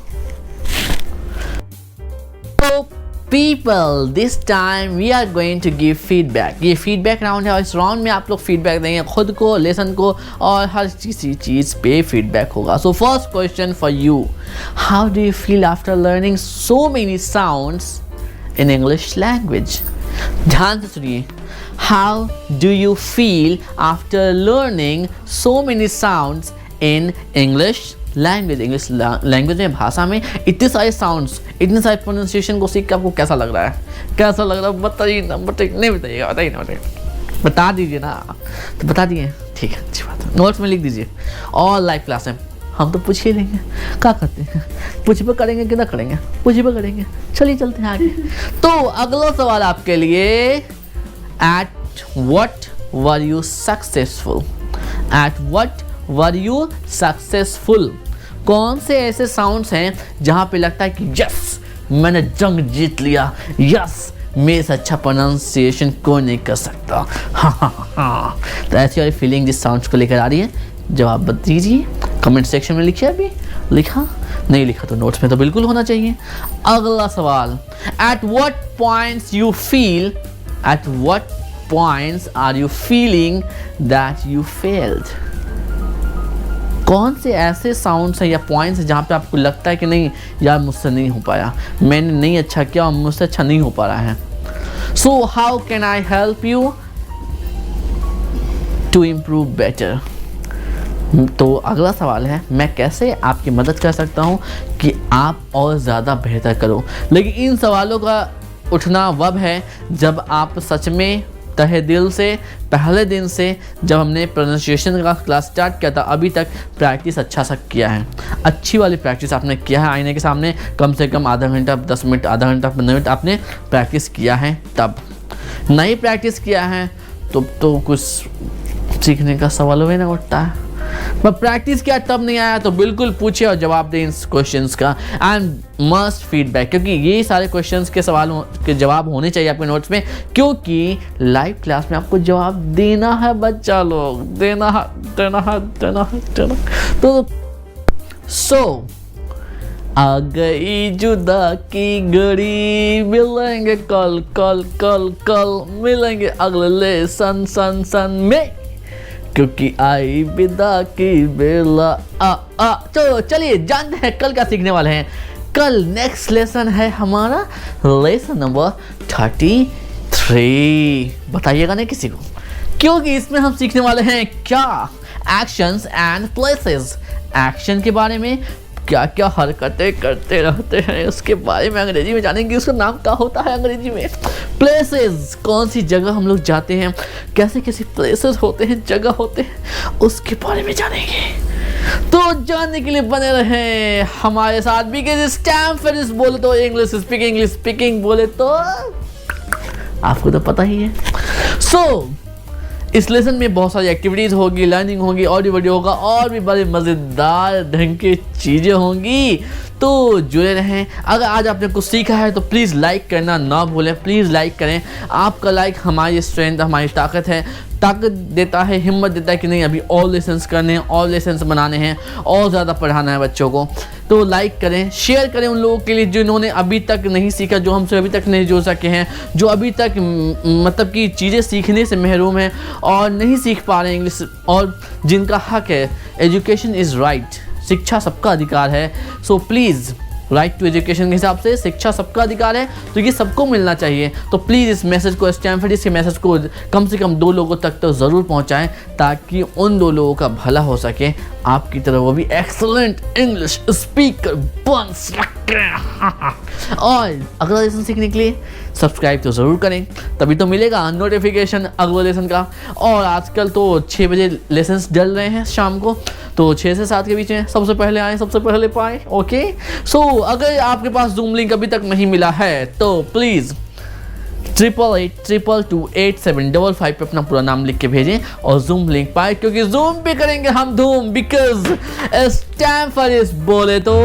तो People, this time we are going to give feedback. ये feedback राउंड है और इस राउंड में आप लोग feedback देंगे खुद को, लेसन को और हर चीज़ पे feedback होगा. So first question for you, how do you feel after learning so many sounds in English language? ध्यान से सुनिए. How do you feel after learning so many sounds in English language? English language में, भाषा में इतने सारे sounds, इतने सारे प्रोनाउंसिएशन को सीख के आपको कैसा लग रहा है? कैसा लग रहा है बताइए ना, नहीं बताइएगा, बताइए ना, बता दीजिए ना. तो बता दिए, ठीक है, अच्छी बात है. नोट्स में लिख दीजिए. और लाइव क्लास में हम तो पूछ ही लेंगे. क्या करते हैं, पूछ भी करेंगे कि ना करेंगे, पूछ भी करेंगे. चलिए चलते हैं आगे. तो अगला सवाल आपके लिए, at what were you successful? At what were you successful? कौन से ऐसे साउंड्स हैं जहाँ पे लगता है कि यस मैंने जंग जीत लिया, यस मेरे से अच्छा प्रोनाउंसिएशन कोई नहीं कर सकता. हाँ. तो ऐसी वाली फीलिंग जिस साउंड्स को लेकर आ रही है, जवाब बता दीजिए. कमेंट सेक्शन में लिखिए. अभी लिखा नहीं लिखा तो नोट्स में तो बिल्कुल होना चाहिए. अगला सवाल, at what points you feel, at what points are you feeling that you failed? कौन से ऐसे साउंड्स हैं या पॉइंट्स हैं जहाँ पे आपको लगता है कि नहीं यार मुझसे नहीं हो पाया, मैंने नहीं अच्छा किया और मुझसे अच्छा नहीं हो पा रहा है. So how can I help you to improve better? तो अगला सवाल है, मैं कैसे आपकी मदद कर सकता हूँ कि आप और ज़्यादा बेहतर करो. लेकिन इन सवालों का उठना वब है जब आप सच में तहे दिल से पहले दिन से जब हमने प्रोनाउंसिएशन का क्लास स्टार्ट किया था अभी तक प्रैक्टिस अच्छा सा किया है. अच्छी वाली प्रैक्टिस आपने किया है. आईने के सामने कम से कम आधा घंटा, 10 मिनट, आधा घंटा, 15 मिनट आपने प्रैक्टिस किया है. तब नहीं प्रैक्टिस किया है तो कुछ सीखने का सवाल भी ना उठता है. पर प्रैक्टिस किया तब नहीं आया तो बिल्कुल पूछिए और जवाब दें इस क्वेश्चंस का. एंड मस्ट फीडबैक, क्योंकि ये सारे क्वेश्चंस के सवालों के जवाब होने चाहिए आपके नोट्स में, क्योंकि लाइव क्लास में आपको जवाब देना है बच्चा लोग, देना. तो आ गई जुदा की घड़ी, मिलेंगे कल मिलेंगे अगले लेसन सन में, क्योंकि आई विदा की बेला. तो चलिए जानते हैं कल क्या सीखने वाले हैं. कल नेक्स्ट लेसन है हमारा लेसन नंबर 33. बताइएगा नहीं किसी को, क्योंकि इसमें हम सीखने वाले हैं क्या, एक्शंस एंड प्लेसेस. एक्शन के बारे में, क्या क्या हरकतें करते रहते हैं उसके बारे में अंग्रेजी में जानेंगे, उसका नाम क्या होता है अंग्रेजी में. प्लेसेस, कौन सी जगह हम लोग जाते हैं, कैसे कैसे प्लेसेस होते हैं, जगह होते हैं, उसके बारे में जानेंगे. तो जानने के लिए बने रहे हमारे साथ. बिकॉज़ स्टैम्प फेरिस बोले तो इंग्लिश स्पीकिंग बोले तो आपको तो पता ही है. सो इस लेसन में बहुत सारी एक्टिविटीज़ होगी, लर्निंग होगी, ऑडियो वीडियो होगा और भी बड़े मज़ेदार ढंग की चीज़ें होंगी. तो जुड़े रहें. अगर आज आपने कुछ सीखा है तो प्लीज़ लाइक करना ना भूलें. प्लीज़ लाइक करें. आपका लाइक हमारी स्ट्रेंथ, हमारी ताकत है. ताकत देता है, हिम्मत देता है कि नहीं अभी और लेसन्स करने हैं, और लेसन्स बनाने हैं, और ज़्यादा पढ़ाना है बच्चों को. तो लाइक करें, शेयर करें उन लोगों के लिए जिन्होंने अभी तक नहीं सीखा, जो हमसे अभी तक नहीं जुड़ सके हैं, जो अभी तक मतलब कि चीज़ें सीखने से महरूम हैं और नहीं सीख पा रहे हैं इंग्लिश, और जिनका हक है. एजुकेशन इज़ राइट, शिक्षा सबका अधिकार है. So please, right to education के हिसाब से शिक्षा सबका अधिकार है, तो ये सबको मिलना चाहिए. तो प्लीज़ इस मैसेज को, स्टैम्प फेरिस के मैसेज को कम से कम 2 लोगों तक तो ज़रूर पहुंचाएं, ताकि उन 2 लोगों का भला हो सके, आपकी तरह वो भी एक्सलेंट इंग्लिश स्पीकर बन सके. और अगला लेसन सीखने के लिए सब्सक्राइब तो ज़रूर करें, तभी तो मिलेगा नोटिफिकेशन अगले लेसन का. और आजकल तो 6 बजे लेसन्स डल रहे हैं शाम को, तो 6 से 7 के बीच में सबसे पहले आए, सबसे पहले पाएँ. ओके. सो अगर आपके पास जूम लिंक अभी तक नहीं मिला है तो प्लीज़ 8822287555 पे अपना पूरा नाम लिख के भेजें और जूम लिंक पाए, क्योंकि जूम पे करेंगे हम धूम. बिकॉज स्टैम्प फेरिस बोले तो